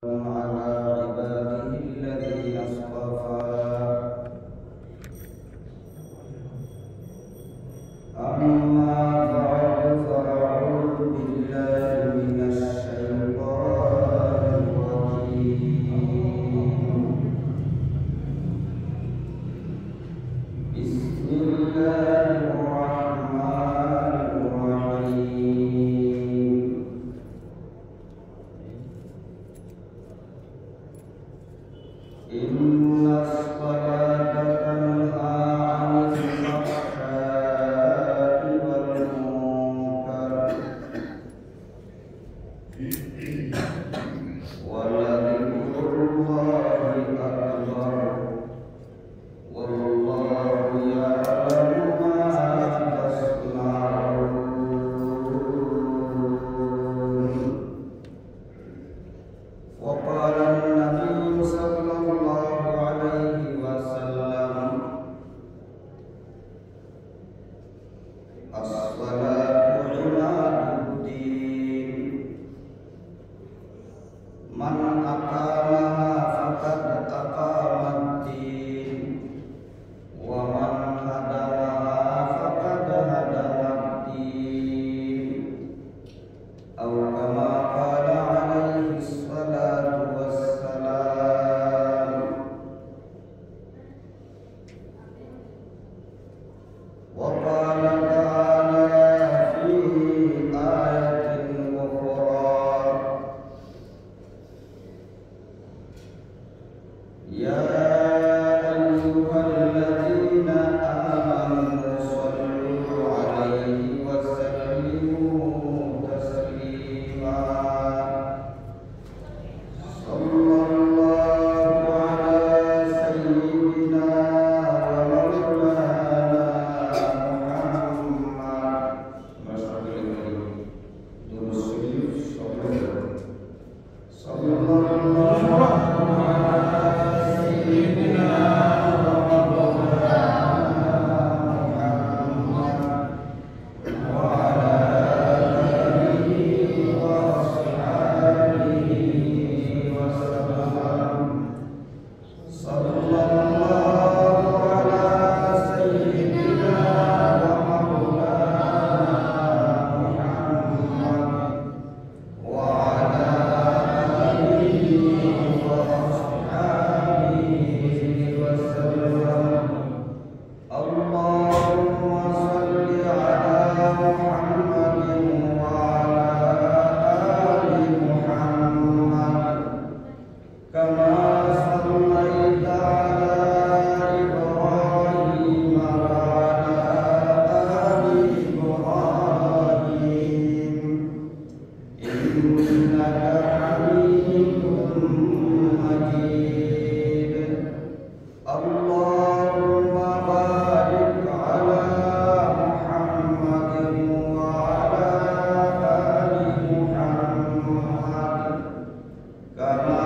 على عباده الذين اصطفى أما بعد فأعوذ بالله من الشيطان الرجيم بسم الله الرحمن الرحيم إن الصلاة تنهى عن الفحشاء والمنكر ولذكر الله أكبر والله يعلم ما تصنعون. وقال النبي صلى الله عليه وسلم الصلاة عماد الدين من أقامها فقد أقام الدين ومن هدمها فقد هدم الدين أو كما قال عليه الصلاة والسلام. وقال تعالى في آية أخرى يا أيها الذين آمنوا صلوا عليه وسلموا تسليما. صلى الله على سيدنا ومولانا محمد صلى الله على سيدنا وعلى آله وصحبه وسلم. صلى الله على سيدنا ومولانا محمد وعلى آله وصحبه وسلم. اللهم صل على محمد وعلى آل محمد كما صليت على إبراهيم وعلى آل إبراهيم إنك حميد مجيد. اللهم بارك على محمد وعلى آل محمد كما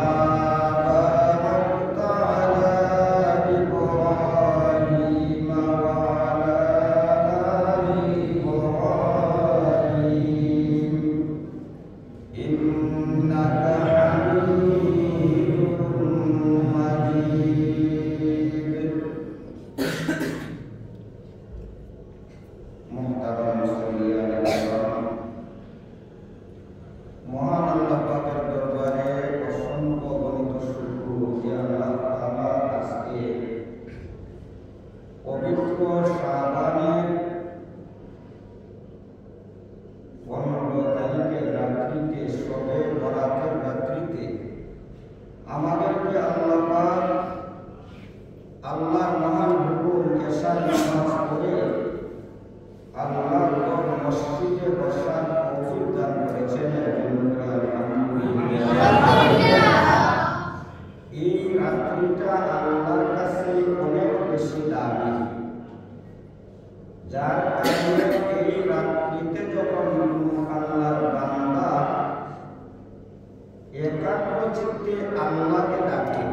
باركت على إبراهيم وعلى آل إبراهيم إنك حميد مجيد. Muhtaram muslimin yang dirahmati, mohon Allah pakai darbare অসংখ্য গণিত শুকর যে আল্লাহ তাআলা আজকে পবিত্র শাবানের 15 তারিখের রাত্রিতে শবে বরাতের রাত্রিতে আমাদেরকে আল্লাহ পাক আল্লাহর মহান হুকুম এশার নামাজ পড়ে আল্লাহর মসজিদে বসার তৌফিক দান করেছেন। এই রাত্রিটা আল্লাহর কাছে অনেক বেশি দামি, যার কারণে এই রাত্রিতে যখন আল্লাহর বান্দা একাগ্র চিত্তে আল্লাহকে ডাকে,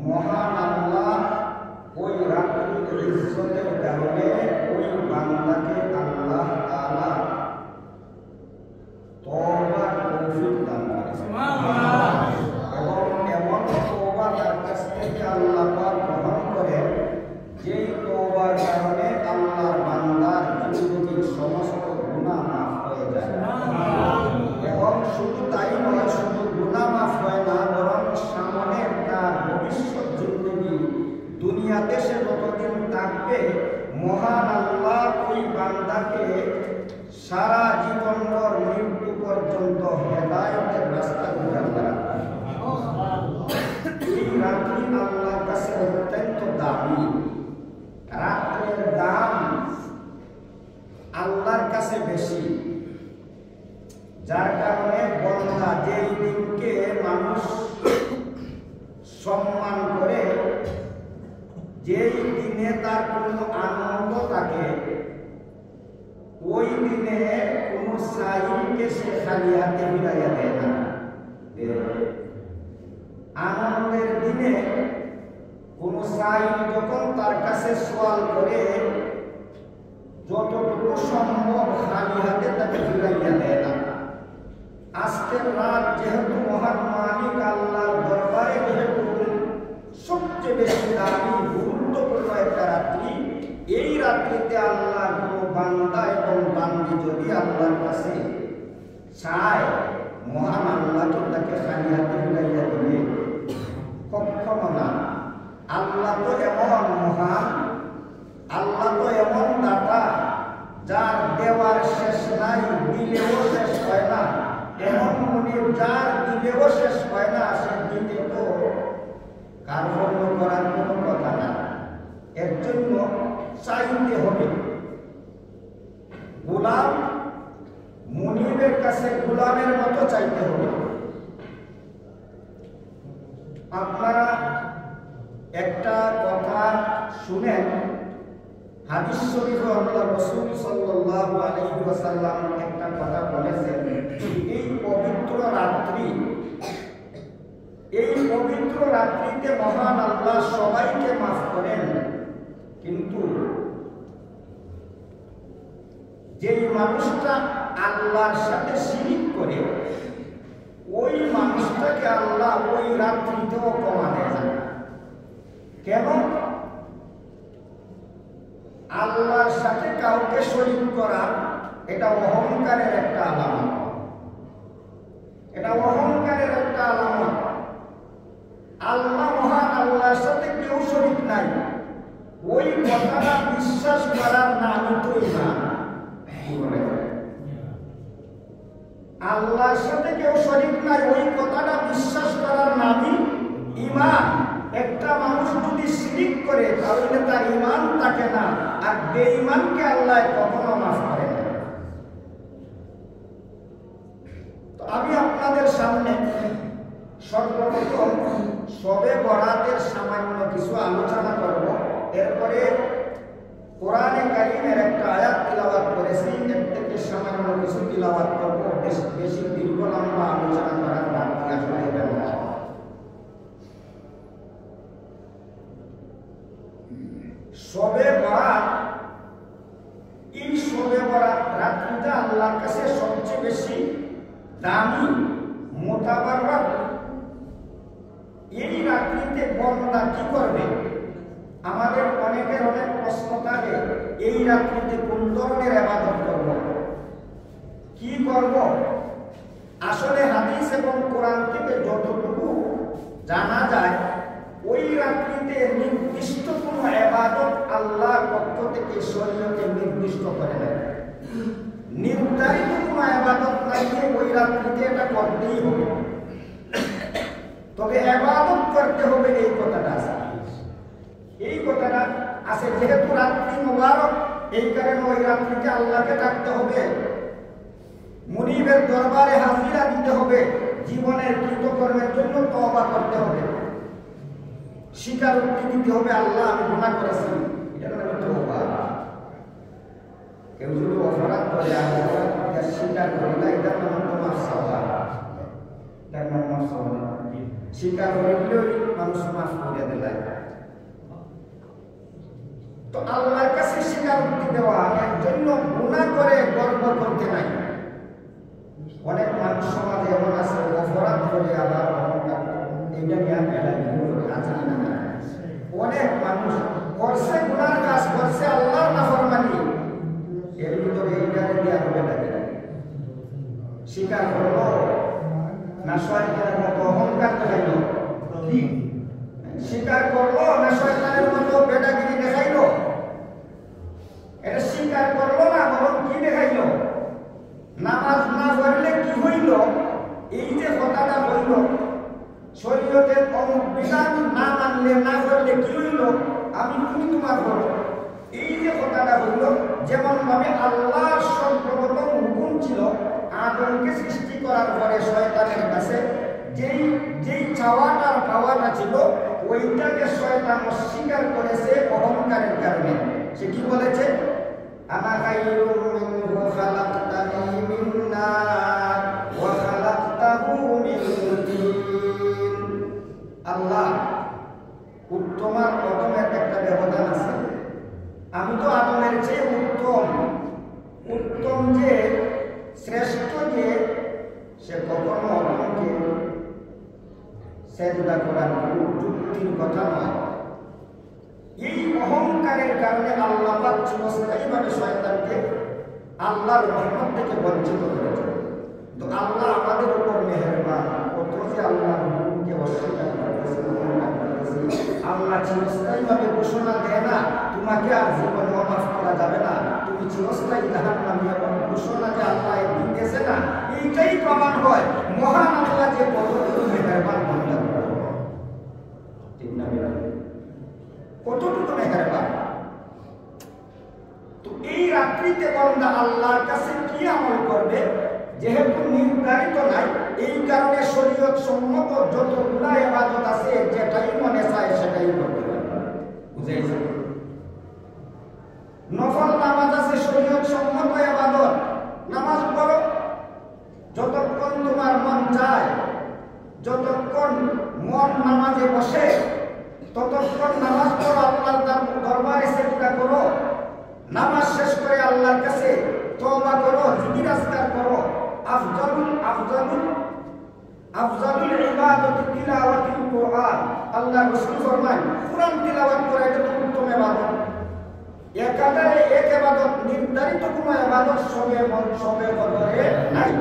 মহান আল্লাহ ওই রাত্রির ইজ্জতের কারণে ওই বান্দাকে আল্লাহ তাআলা তওবার তৌফিক দান করেছেন। এবং এমন তওবা তার কাছ থেকে আল্লাহ পাক গ্রহণ করে যেই তওবার কারণে আল্লাহর বান্দার জীবনের সমস্ত গুনাহ মাফ হয়ে যায়। এবং শুধু তাই নয়, শুধু গুনাহ মাফ হয় না, বরং সামনে তার ভবিষ্যৎ জিন্দেগি দুনিয়াতে সে যতদিন থাকবে মহান আল্লাহ ওই বান্দাকে সারা জীবনভর মৃত্যু পর্যন্ত হেদায়েতের রাস্তা ঘুরে বেড়াবে। এই রাত্রি আল্লাহর কাছে অত্যন্ত দামি। রাত্রের দাম আল্লাহর কাছে বেশি, যার কারণে বন্দা যেই দিনকে মানুষ সম্মান করে, যেই দিনে তার কোনো আনন্দ থাকে, ওই দিনে কোনো সাইলকে সে খালি হাতে ফিরাইয়া দেয় না। আনন্দের দিনে কোনো সাইল যখন তার কাছে সওয়াল করে, যতটুকু সম্ভব খালি হাতে তাকে ফিরাইয়া দেয় না। আজকের রাত যেহেতু মহান মালিক আল্লাহর দরবারে যেহেতু সবচেয়ে বেশি দামি গুরুত্বপূর্ণ একটা রাত্রি, এই রাত্রিতে আল্লাহর কোনো বান্দা এবং বান্দি যদি আল্লাহর কাছে চায়, মহান আল্লাহকে তাকে খালি হাতে ফিরাইয়া দিবে? কখনো না। আল্লাহ তো এমন মহান, আল্লাহ তো এমন দাতা, যার দেওয়ার শেষ নাই, দিলেও শেষ হয় না। এমন মনির যার দিলেও শেষ হয় না, সে দিতে তো কার্পণ্য করার কোনো কথা না। এর জন্য চাইতে হবে। গোলাম মুনিবের কাছে গোলামের মতো চাইতে হবে। আপনারা একটা কথা শুনেন, হাদিস শরীফে আল্লাহর রাসূল সাল্লাল্লাহু আলাইহি ওয়াসাল্লাম একটা কথা বলেছেন, এই পবিত্র রাত্রিতে মহান আল্লাহ সবাইকে মাফ করেন, কিন্তু যেই মানুষটা আল্লাহর সাথে শিরিক করে, ওই মানুষটাকে আল্লাহ ওই রাত্রিতেও ক্ষমা দেয় না। কেন? আল্লাহর সাথে কাউকে শরীক করা এটা অহংকারের একটা আলামত। এটা অহংকারের একটা আলামত। আল্লাহ মহান, আল্লাহর সাথে কেউ শরীক নাই, ওই কথাটা বিশ্বাস করার নামই তো ঈমান। আল্লাহর সাথে কেউ শরীক নাই, ওই কথাটা বিশ্বাস করার নামই ঈমান। একটা মানুষ যদি শিরিক করে তাহলে তার ঈমান থাকে না, আর বেঈমানকে আল্লাহ কখনো মাফ করে না। তো আমি আপনাদের সামনে সর্বপ্রথম শবে বরাতের সামান্য কিছু আলোচনা করব, এরপরে কোরআনে কারীমের একটা আয়াত তিলাওয়াত করেছি, এর থেকে সামান্য কিছু তিলাওয়াত করব। বেশি দীর্ঘ লম্বা আলোচনা করার বাকি আসলে এটা না। শবে বরাত, এই শবে বরাত রাত্রিটা আল্লাহর কাছে সবচেয়ে বেশি দামি, মোতাবারক। এই রাত্রিতে বান্দা কি করবে? আমাদের অনেকের অনেক প্রশ্ন থাকে, এই রাত্রিতে কোন ধরনের ইবাদত করব, কি করব? আসলে হাদিস এবং কোরআন থেকে যতটুকু জানা যায়, ওই রাত্রিতে নির্দিষ্ট কোন ইবাদত আল্লাহর পক্ষ থেকে শরীয়তে নির্দিষ্ট করে দেয়। নির্ধারিত কোন ইবাদত নাই যে ওই রাত্রিতে এটা করতেই হবে, তবে ইবাদত করতে হবে, এই কথাটা আছে। এই কথাটা আছে, যেহেতু রাত্রি মুবারক, এই কারণে ওই রাত্রিতে আল্লাহকে ডাকতে হবে, মুনিবের দরবারে হাজিরা দিতে হবে, জীবনের কৃতকর্মের জন্য তওবা করতে হবে, স্বীকারোক্তি দিতে হবে, আল্লাহ আমি গুনাহ করেছি, এটা হলো তওবা। কেউ যদি অপরাধ করে আর স্বীকার করে না, এটা নাম তোমার সওয়া, এটার নাম তোমার সওয়া। স্বীকার করলেও মানুষ মাফ করে দেয়। তো আল্লাহর কাছে স্বীকারোক্তি দেওয়া, এর জন্য গুনাহ করে গর্ব করতে নাই। অনেক মানুষ সমাজে এমন আছে অপরাধ করে আবার অহংকার এটা নিয়ে আছে না। অনেক মানুষ করছে গুনার কাজ করছে আল্লাহর নাফরমানি, এর ভিতরে এইটারে দেওয়া হবে তাকে স্বীকার করলো না শয়তানের মতো অহংকার দেখাইলো, স্বীকার করলো না শয়তানের মতো বেটাগিরি দেখাইলো, এটা স্বীকার করলো না বরং কি দেখাইলো, নামাজ না পড়লে কি হইল, এই যে কথাটা হইল শরীয়তের অমুক বিধান না মানলে না করলে কি হইল, আমি তুমি তোমার করো, এই যে কথাটা হইল। যেমন ভাবে আল্লাহর সর্বপ্রথম হুকুম ছিল আদমকে সৃষ্টি করার পরে শয়তানের কাছে যেই যেই চাওয়াটার পাওয়াটা ছিল ওইটাকে শয়তান অস্বীকার করেছে অহংকারের কারণে। সে কি বলেছে, আনা খায়রুম মিনহু খালাকতানি মিন নার ওয়া খালাকতাহু মিন তিন। আল্লাহ উত্তমার অদমের একটা ব্যবধান আছে, আমি তো আদমের চেয়ে উত্তম, উত্তম যে শ্রেষ্ঠ যে সে কখনো অদমকে সেজদা করার কোনো যুক্তির কথা নয়। এই অহংকারের কারণে আল্লাহ পাক চিরস্থায়ীভাবে শয়তানকে আল্লাহর রহমত থেকে বঞ্চিত করেছে। তো আল্লাহ আমাদের উপর মেহেরবান, কত যে আল্লাহর হুকুমকে অস্বীকার করতেছে, আল্লাহ চিরস্থায়ীভাবে ঘোষণা দেয় না তোমাকে আর জীবনে মাফ করা যাবে না, তুমি চিরস্থায়ী জাহান্নামী, এবং ঘোষণা যে আল্লাহ দিতেছে না, এইটাই প্রমাণ হয় মহান আল্লাহ যে কতটুকু মেহেরবান বান্দা, ঠিক না? কতটুকু মেহেরবান। তো এই রাত্রিতে বান্দা আল্লাহর কাছে কি আমল করবে, যেহেতু নির্ধারিত নাই, এই কারণে শরীয়ত সম্মত যতগুলা ইবাদত আছে যেটাই মনে চায় সেটাই করতে পারবে, বুঝাইছে? নফল নামাজ আছে শরীয়ত সম্মত ইবাদত, নামাজ পড়ো যতক্ষণ তোমার মন চায়, যতক্ষণ মন নামাজে বসে ততক্ষণ নামাজ পড়ো, আল্লাহর দরবারে সিজদা করো, নামাজ শেষ করে আল্লাহর কাছে তওবা করো, জিকির আজকার করো। আফজালুল ইবাদতি তিলাওয়াতুল কুরআন, আল্লাহ রাসূল ফরমান কুরআন তিলাওয়াত করা এটা উত্তম ইবাদত। একাধারে এক ইবাদত নির্ধারিত কোন ইবাদত সবে বদরে নাই।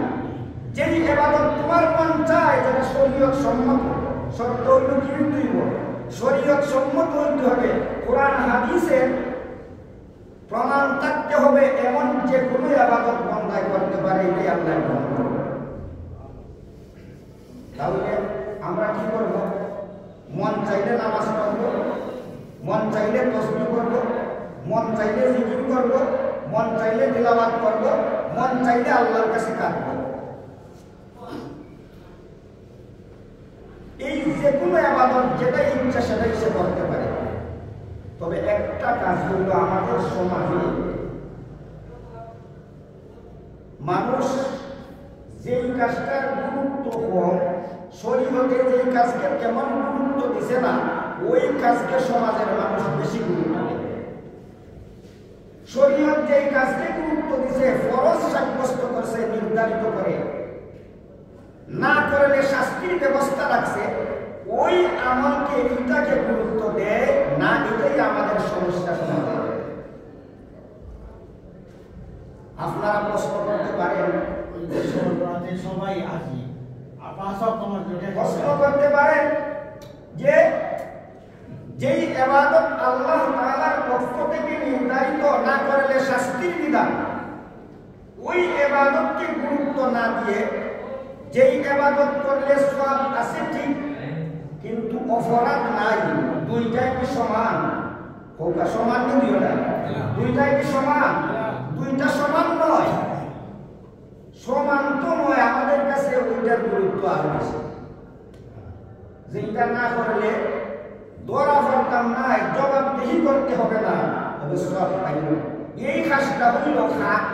যেই ইবাদত তোমার মন চায় যেটা শরীয়ত সম্মত, শর্ত হইল কি হইব, শরীয়ত সম্মত হইতে হবে, কোরআন হাদিসের প্রমাণ থাকতে হবে, এমন যে কোনো ইবাদত বান্দায় করতে পারে, এটাই আল্লাহর রহমত। তাহলে আমরা কি করব, মন চাইলে নামাজ পড়ব, মন চাইলে তাসবিহ করব, মন চাইলে জিকির করব, মন চাইলে তিলাওয়াত করব, মন চাইলে আল্লাহর কাছে কাঁদব। এই যে কোনো ইবাদত যেটাই ইচ্ছা সেটাই সে করতে পারে। তবে একটা কাজ হল আমাদের সমাজে মানুষ যেই কাজটার গুরুত্ব কম, শরীয়তে যেই কাজকে কেমন গুরুত্ব দিছে না, ওই কাজকে সমাজের মানুষ বেশি গুরুত্ব দেয়। শরীয়ত যেই কাজকে গুরুত্ব দিছে, ফরজ সাব্যস্ত করছে, নির্ধারিত করে, না করলে শাস্তির ব্যবস্থা রাখছে, ওই আমলকে এটাকে গুরুত্ব দেয় না, এটাই আমাদের সমস্যা সমাজে। আপনারা প্রশ্ন করতে পারেন, সবাই আসি প্রশ্ন করতে পারেন যে যেই ইবাদত আল্লাহ তাআলার পক্ষ থেকে নির্ধারিত, না করলে শাস্তির বিধান, ওই ইবাদতকে গুরুত্ব না দিয়ে যেই ইবাদত করলে সওয়াব আছে ঠিক কিন্তু অপরাধ নাই, দুইটাই কি সমান? কোকা সমান দিও না, দুইটাই কি সমান? দুইটা সমান নয়, সমান তো নয়। আমাদের কাছে ওইটার গুরুত্ব আরো বেশি। যেটা না করলে ধরা পড়তাম না, জবাবদিহি করতে হবে না, তবে সওয়াব পাইব। এই কাজটা হইল হক,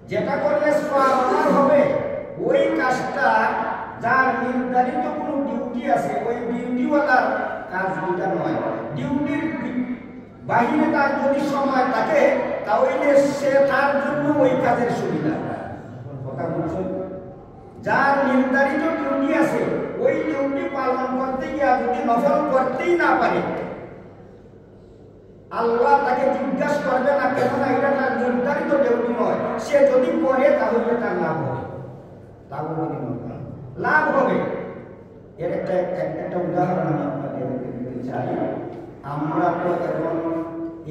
যেটা করলে সওয়াব হবে, ওই কাজটা যার নির্ধারিত কোনো ডিউটি আছে, ওই ডিউটিওয়ালার কাজ দুটা নয়। ডিউটির বাহিরে তার যদি সময় থাকে তাহলে সে তার জন্য ওই কাজের সুবিধা। কথা বুঝছেন? যার নির্ধারিত ডিউটি আছে ওই ডিউটি পালন করতে গিয়ে যদি নফল করতেই না পারে, আল্লাহ তাকে জিজ্ঞাসা করবে না, কেননা এটা তার নির্ধারিত ডিউটি নয়। সে যদি করে তাহলে তার লাভ হবে, লাভ হবে। এর একটা উদাহরণ আমি আপনাদের দিতে চাই। আমরা তো এখন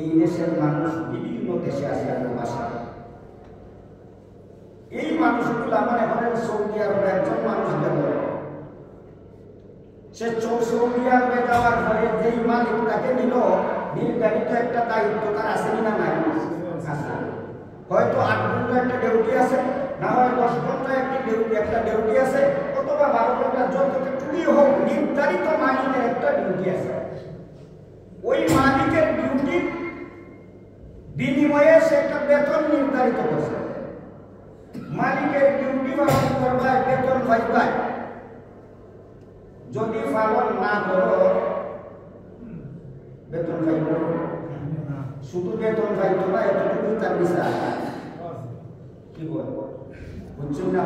এই দেশের মানুষ বিভিন্ন দেশে আছে, এই মানুষগুলো মনে করেন সৌদি আরবে একজন মানুষ গেল, সে সৌদি আরবে যাওয়ার পরে যেই মালিক তাকে নিল, নির্ধারিত একটা দায়িত্ব তার আছে কিনা নাই? আছে। হয়তো 8 ঘন্টা একটা ডিউটি আছে, না হয় 10 ঘন্টা একটা ডিউটি আছে, অথবা 12 ঘন্টা, যতটুকুই হোক নির্ধারিত মালিকের একটা ডিউটি আছে। ওই মালিকের ডিউটি বিনিময়ে সে একটা বেতন নির্ধারিত করছে। মালিকের ডিউটি পালন করবার বেতন পাইবাই, যদি পালন না করো বেতন পাইব, শুধু বেতন পাইব না, এতটুকু তার বিচার কি বল বুঝছেন না?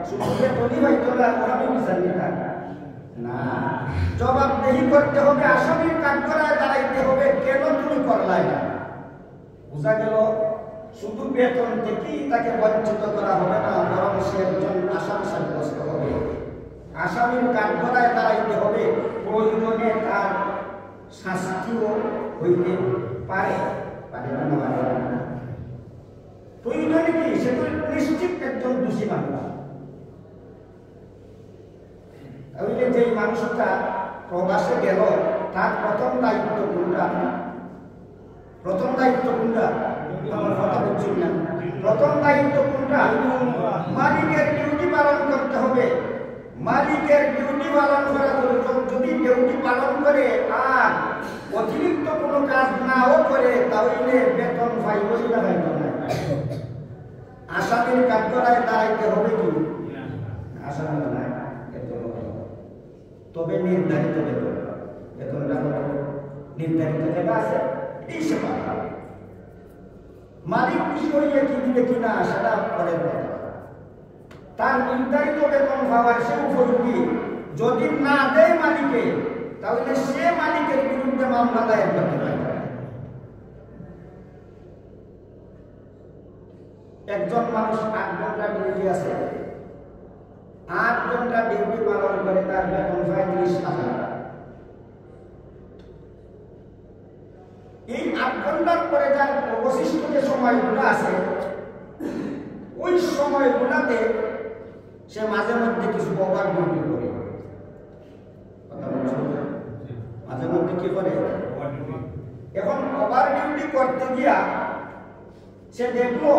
শুধু বেতনই পাইত না, আমি বিচার নিতাম না। জবাবদেহি করতে হবে, আসামির কাঠগড়ায় দাঁড়াইতে হবে, কেন তুমি করলাই না। বুঝা গেল? শুধু বেতন থেকেই তাকে বঞ্চিত করা হবে না, বরং সে একজন আসামি সাব্যস্ত হবে, আসামির কাঠগড়ায় দাঁড়াইতে হবে, প্রয়োজনে তার শাস্তিও হইতে পারে, প্রয়োজনে কি সে তো নিশ্চিত একজন দোষী মানুষ। তাহলে যেই মানুষটা প্রবাসে গেল, তার প্রথম দায়িত্ব কোনটা? প্রথম দায়িত্ব কোনটা? আমার কথা বুঝছেন না? প্রথম দায়িত্ব কোনটা? মালিকের ডিউটি পালন করতে হবে। মালিকের ডিউটি পালন করা, যদি ডিউটি পালন করে আর অতিরিক্ত কোনো কাজ নাও করে, তাহলে বেতন পাইবই না, পাইব না। আসামির কাঠগড়ায় দাঁড়াইতে হবে কি? আসামি না, তবে নির্ধারিত বেতন, বেতনটা নির্ধারিত জায়গা আছে, এই সেবা। মালিক খুশি হইলে কি দিবে কিনা সেটা পরের কথা। তার নির্ধারিত বেতন পাওয়ার সে উপযোগী, যদি না দেয় মালিকে, তাহলে সে মালিকের বিরুদ্ধে মামলা দায়ের করতে পারে। একজন মানুষ 8 ঘন্টা ডিউটি আছে, 8 ঘন্টা ডিউটি পালন করে, তার বেতন পায় 30 টাকা। এই 8 ঘন্টার পরে যার অবশিষ্ট যে সময়গুলো আছে, ওই সময়গুলোতে সে মাঝে মধ্যে কিছু ওভার ডিউটি করে। মাঝে মধ্যে কি করে? এখন ওভার ডিউটি করতে গিয়া সে দেখলো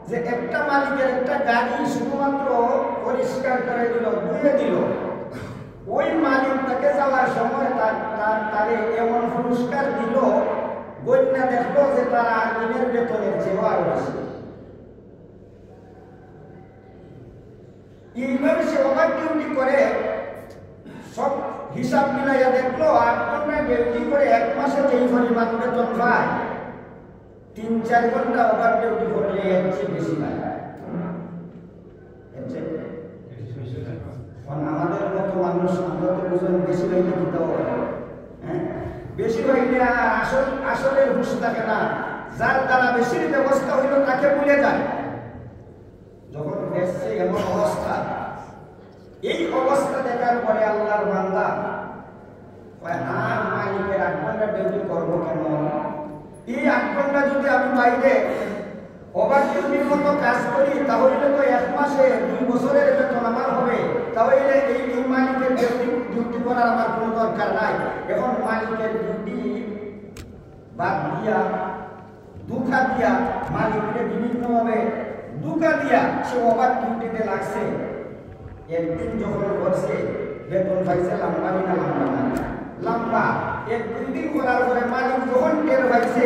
যে একটা মালিকের একটা গাড়ি শুধুমাত্র পরিষ্কার করে দিল, ধুয়ে দিল। ওই মালিক তাকে যাওয়ার সময় তারে এমন পুরস্কার দিল, বন্যা দেখলো যে তার 8 দিনের বেতনের চেয়েও আরো বেশি। এইভাবে সে ওভার ডিউটি করে, সব হিসাব মিলাইয়া দেখলো 8 ঘন্টা ডিউটি করে 1 মাসে যেই পরিমাণ বেতন পায়, 3-4 ঘন্টা ওভার ডিউটি করলে এর চেয়ে বেশি পায়। আমাদের মতো মানুষ বেশি হইলে দিতে হবে, হ্যাঁ, বেশি হইলে আসলে হুঁশ থাকে না। যার দ্বারা বেশির ব্যবস্থা হইল তাকে ভুলে যায়। যখন বেশি এমন অবস্থা, এই অবস্থা দেখার পরে আল্লাহর বান্দা আর মালিকের 8 ঘন্টা ডিউটি করবো কেন? এই 8 ঘন্টা যদি আমি বাইরে ওভার ডিউটির মতো কাজ করি, তাহলে তো 1 মাসে 2 বছরের বেতন আমার হবে। তাহলে এই মালিকের ডিউটি করার আমার কোনো দরকার নাই। এখন মালিকের ডিউটি বাদ দিয়া, দুঃখা দিয়া, মালিকের বিভিন্নভাবে দুঃখা দিয়া সে ওভার ডিউটিতে লাগছে। একদিন যখন করছে, বেতন পাইছে লম্বা না লম্বা। 1-2 দিন করার পরে মালিক যখন টের পাইছে,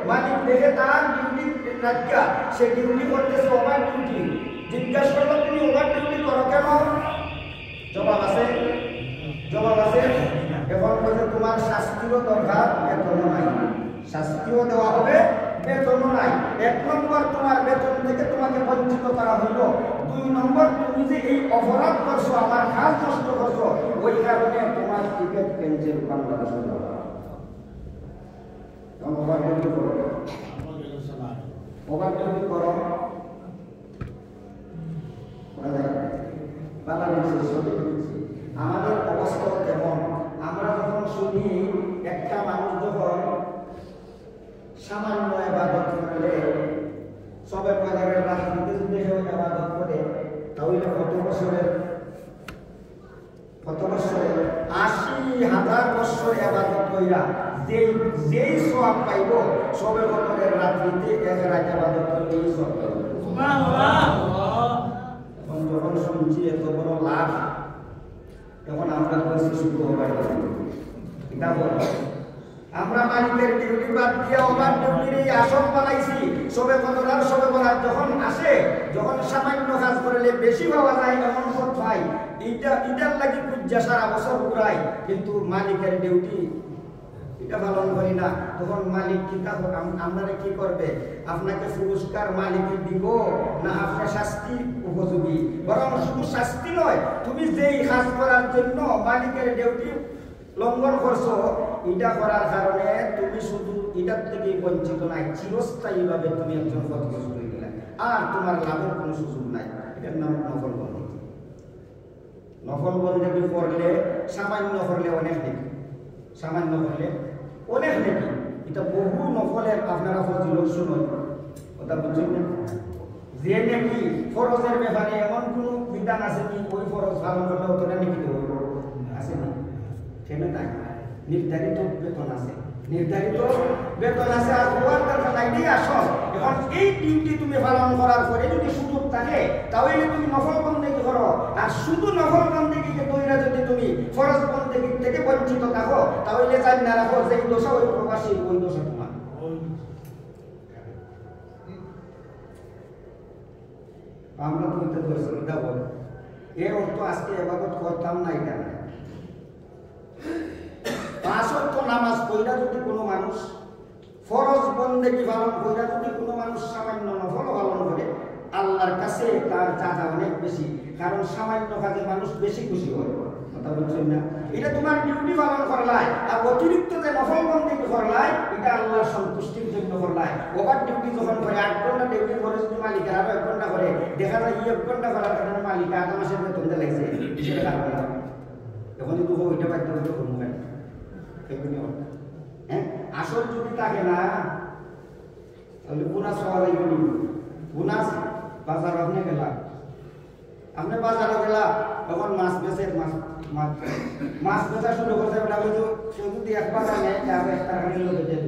মালিক দেখে তার ডিউটি রাখা, সে ডিউটি করতেছে ওভার ডিউটি। জিজ্ঞাসা করলো, তুমি ওভার ডিউটি করো কেন? জবাব আছে? এখন বলছে তোমার শাস্তিরও দরকার, বেতনও নাই। শাস্তিও দেওয়া হবে, বেতনও নাই। 1 নম্বর তোমার বেতন থেকে তোমাকে বঞ্চিত করা হইল। 2 নম্বর তুমি যে এই অপরাধ করছো, আমার কাজ নষ্ট করছো, ওই কারণে তোমার টিকিট ক্যান্সেল বাংলাদেশে যাওয়া। ওভারডিউটি করো, ওভারডিউটি করো, আমাদের অবস্থা কেমন? আমরা যখন শুনি একটা মানুষ যখন সামান্য ইবাদত করলে, সবে বাজারের রাজনীতি যদি ইবাদত করে, তাহলে কত বছরের 80,000 বছর ইবাদত কইরা যেই সওয়াব পাইব, সবে বছরের রাজনীতি 1 রাত ইবাদত করলে এই সওয়াব পাইব। সুবহানাল্লাহ। যখন শুনছি এত বড় লাভ, তখন আমরা বলছি শুধু এটা বল, আমরা মালিকের ডিউটি বাদ দিয়ে ওভার ডিউটির এই আসন বানাইছি। সবে কতবার সবে বলার যখন আসে, যখন সামান্য কাজ করলে বেশি পাওয়া যায় এমন সব পাই, এটার লাগি পূজা সারা বছর ঘুরাই, কিন্তু মালিকের ডিউটি এটা পালন করি না। তখন মালিক কি আপনারা কি করবে? আপনাকে পুরস্কার মালিকের দিব না আপনার শাস্তি উপযোগী? বরং শুধু শাস্তি নয়, তুমি যেই কাজ করার জন্য মালিকের ডিউটি লঙ্ঘন করছো, এটা করার কারণে তুমি শুধু এটার থেকে বঞ্চিত নাই, চিরস্থায়ীভাবে তুমি একজন ক্ষতিগ্রস্ত হয়ে গেলে, আর তোমার লাভের কোনো সুযোগ নাই। এটার নাম নফল বন্দেগী। নফল বন্দেগী করলে সামান্য করলে অনেক নেকি, সামান্য করলে অনেক নেকি। এটা বহু নফলের আপনারা ফজিলত শুনুন, কথা বুঝছেন না? যে নাকি ফরজের ব্যাপারে এমন কোনো বিধান আছে কি ওই ফরজ পালন করলে অতটা নেকি দেব আছে না? কেন নাই? নির্ধারিত বেতন আছে, নির্ধারিত বেতন আছে, আর হওয়ার দরকার নাই। দিয়ে আসো, এখন এই ডিউটি তুমি পালন করার পরে যদি সুযোগ থাকে, তাহলে তুমি নফল বন্দেগী করো। আর শুধু নফল বন্দেগীকে কইরা যদি তুমি ফরজ বন্দেগী থেকে বঞ্চিত থাকো, তাহলে জানি না রাখো যে এই দোষা ওই প্রবাসী, ওই দোষা তোমার। আমরা তো এটা ধরছি, এটা বল, এর অর্থ আজকে ইবাদত করতাম না, এটা না। 5 ওয়াক্ত নামাজ পড়া যদি কোনো মানুষ, ফরজ বন্দেগী পালন কইরা যদি কোনো মানুষ সামান্য নফল পালন করে, আল্লাহর কাছে তার চাঁদা অনেক বেশি। কারণ সামান্য কাজে মানুষ বেশি খুশি হয়, কথা বলছেন না? এটা তোমার ডিউটি পালন করলাই, আর অতিরিক্ত যে নফল বন্দেগী করলাই, এটা আল্লাহর সন্তুষ্টির জন্য করলাই। ওভার ডিউটি যখন করে 8 ঘন্টা ডিউটি করে যদি মালিকের আরো 1 ঘন্টা করে, দেখা যায় 1 ঘন্টা করার কারণে মালিক 8 মাসের বেতন দিয়ে লাগছে, সেটা কারণে এখন যদি ওইটা বাধ্য হলে কোনো হয় হ্যাঁ। আসল যদি থাকে না, তাহলে বোনাস পাওয়া যায় বলি। বোনাস বাজার আপনি গেলা, আপনি বাজারে গেলা, তখন মাছ বেচে, মাছ বেচা শুরু করতে কেউ যদি 1 বাগা নেয়, তাহলে 1 টাকা নিলে বেঁচে দেব।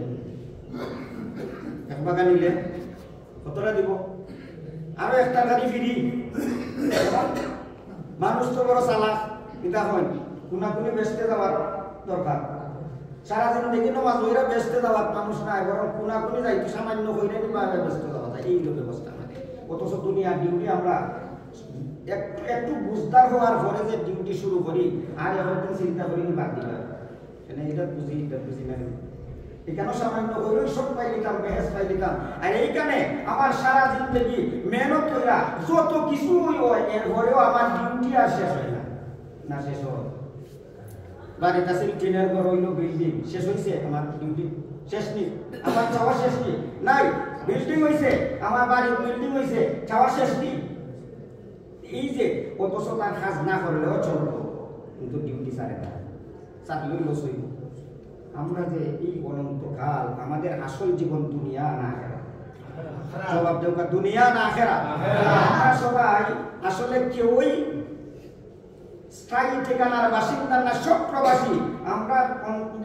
1 বাগা নিলে কতটা দিব? আরো 1 টাকা ফ্রি। মানুষ তো বড় চালাক, এটা হয় কোনাকুনি বেচতে যাওয়ার দরকার। সারা জিন্দগি নামাজ হইরা বেচতে যাওয়ার মানুষ নাই, বরং কোনাকুনি যাইতো সামান্য হইরে নিবা বেচতে যাওয়া যায়, এই ব্যবস্থা আমাদের। অথচ দুনিয়ার ডিউটি আমরা একটু বুঝদার হওয়ার পরে যে ডিউটি শুরু করি, আর এখন চিন্তা করি বাদ দিলাম, কেন এটা বুঝি না। এখানে সামান্য হইলেই সব পাই দিতাম, বেহেস পাই দিতাম। আর এইখানে আমার সারা জিন্দগি মেহনত কইরা যত কিছু হয়, এরপরেও আমার ডিউটি আর শেষ হয় না শেষ হয়। বাড়িতে আছে টিনের ঘর হইল, বিল্ডিং শেষ হয়েছে, আমার ডিউটি শেষ নেই, আমার চাওয়া শেষ নেই। নাই, বিল্ডিং হয়েছে, আমার বাড়ির বিল্ডিং হয়েছে, চাওয়া শেষ নেই। এই যে অথচ তার কাজ না করলেও চলবো, কিন্তু ডিউটি ছাড়ে না, চাকরি লস হইব। আমরা যে এই অনন্তকাল, আমাদের আসল জীবন দুনিয়া না আখেরাত। জবাব দেওয়া দুনিয়া না আখেরাত। আমরা সবাই আসলে কেউই স্থায়ী ঠিকানার বাসিন্দা না, সব প্রবাসী। আমরা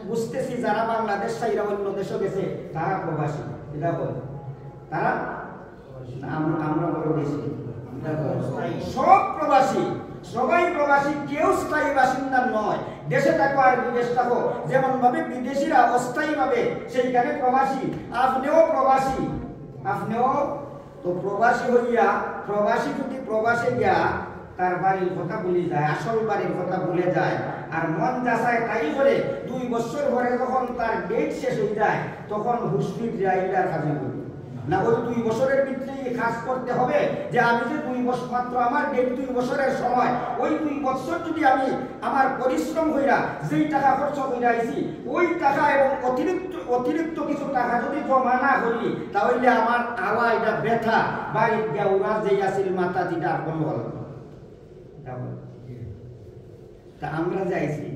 বুঝতেছি যারা বাংলাদেশ ছাইরা অন্য দেশে গেছে তারা প্রবাসী, এটা বল তারা, আমরা বড় বেশি, সব প্রবাসী, সবাই প্রবাসী, কেউ স্থায়ী বাসিন্দা নয়। দেশে থাকো আর বিদেশ থাকো, যেমন ভাবে বিদেশিরা অস্থায়ী ভাবে সেইখানে প্রবাসী, আপনিও প্রবাসী, আপনিও তো প্রবাসী হইয়া, প্রবাসী যদি প্রবাসে গিয়া তার বাড়ির কথা ভুলে যায়, আসল বাড়ির কথা ভুলে যায়, আর মন যাচায় তাই করে 2 বছর পরে যখন তার ডেট শেষ হয়ে যায়, তখন হুসপিট যায়, এটার কাজে করি না ওই 2 বছরের ভিতরে কাজ করতে হবে যে আমি যে 2 বছর মাত্র আমার 2 বছরের সময় ওই 2 বছর যদি আমি আমার পরিশ্রম হইরা যেই টাকা খরচ হইরা আইছি ওই টাকা এবং অতিরিক্ত কিছু টাকা যদি জমা না করি তাহলে আমার আওয়া এটা ব্যথা বা ওরা যেই আসিল মাথা দিটা আর কোনো হলো তা আমরা যাইছি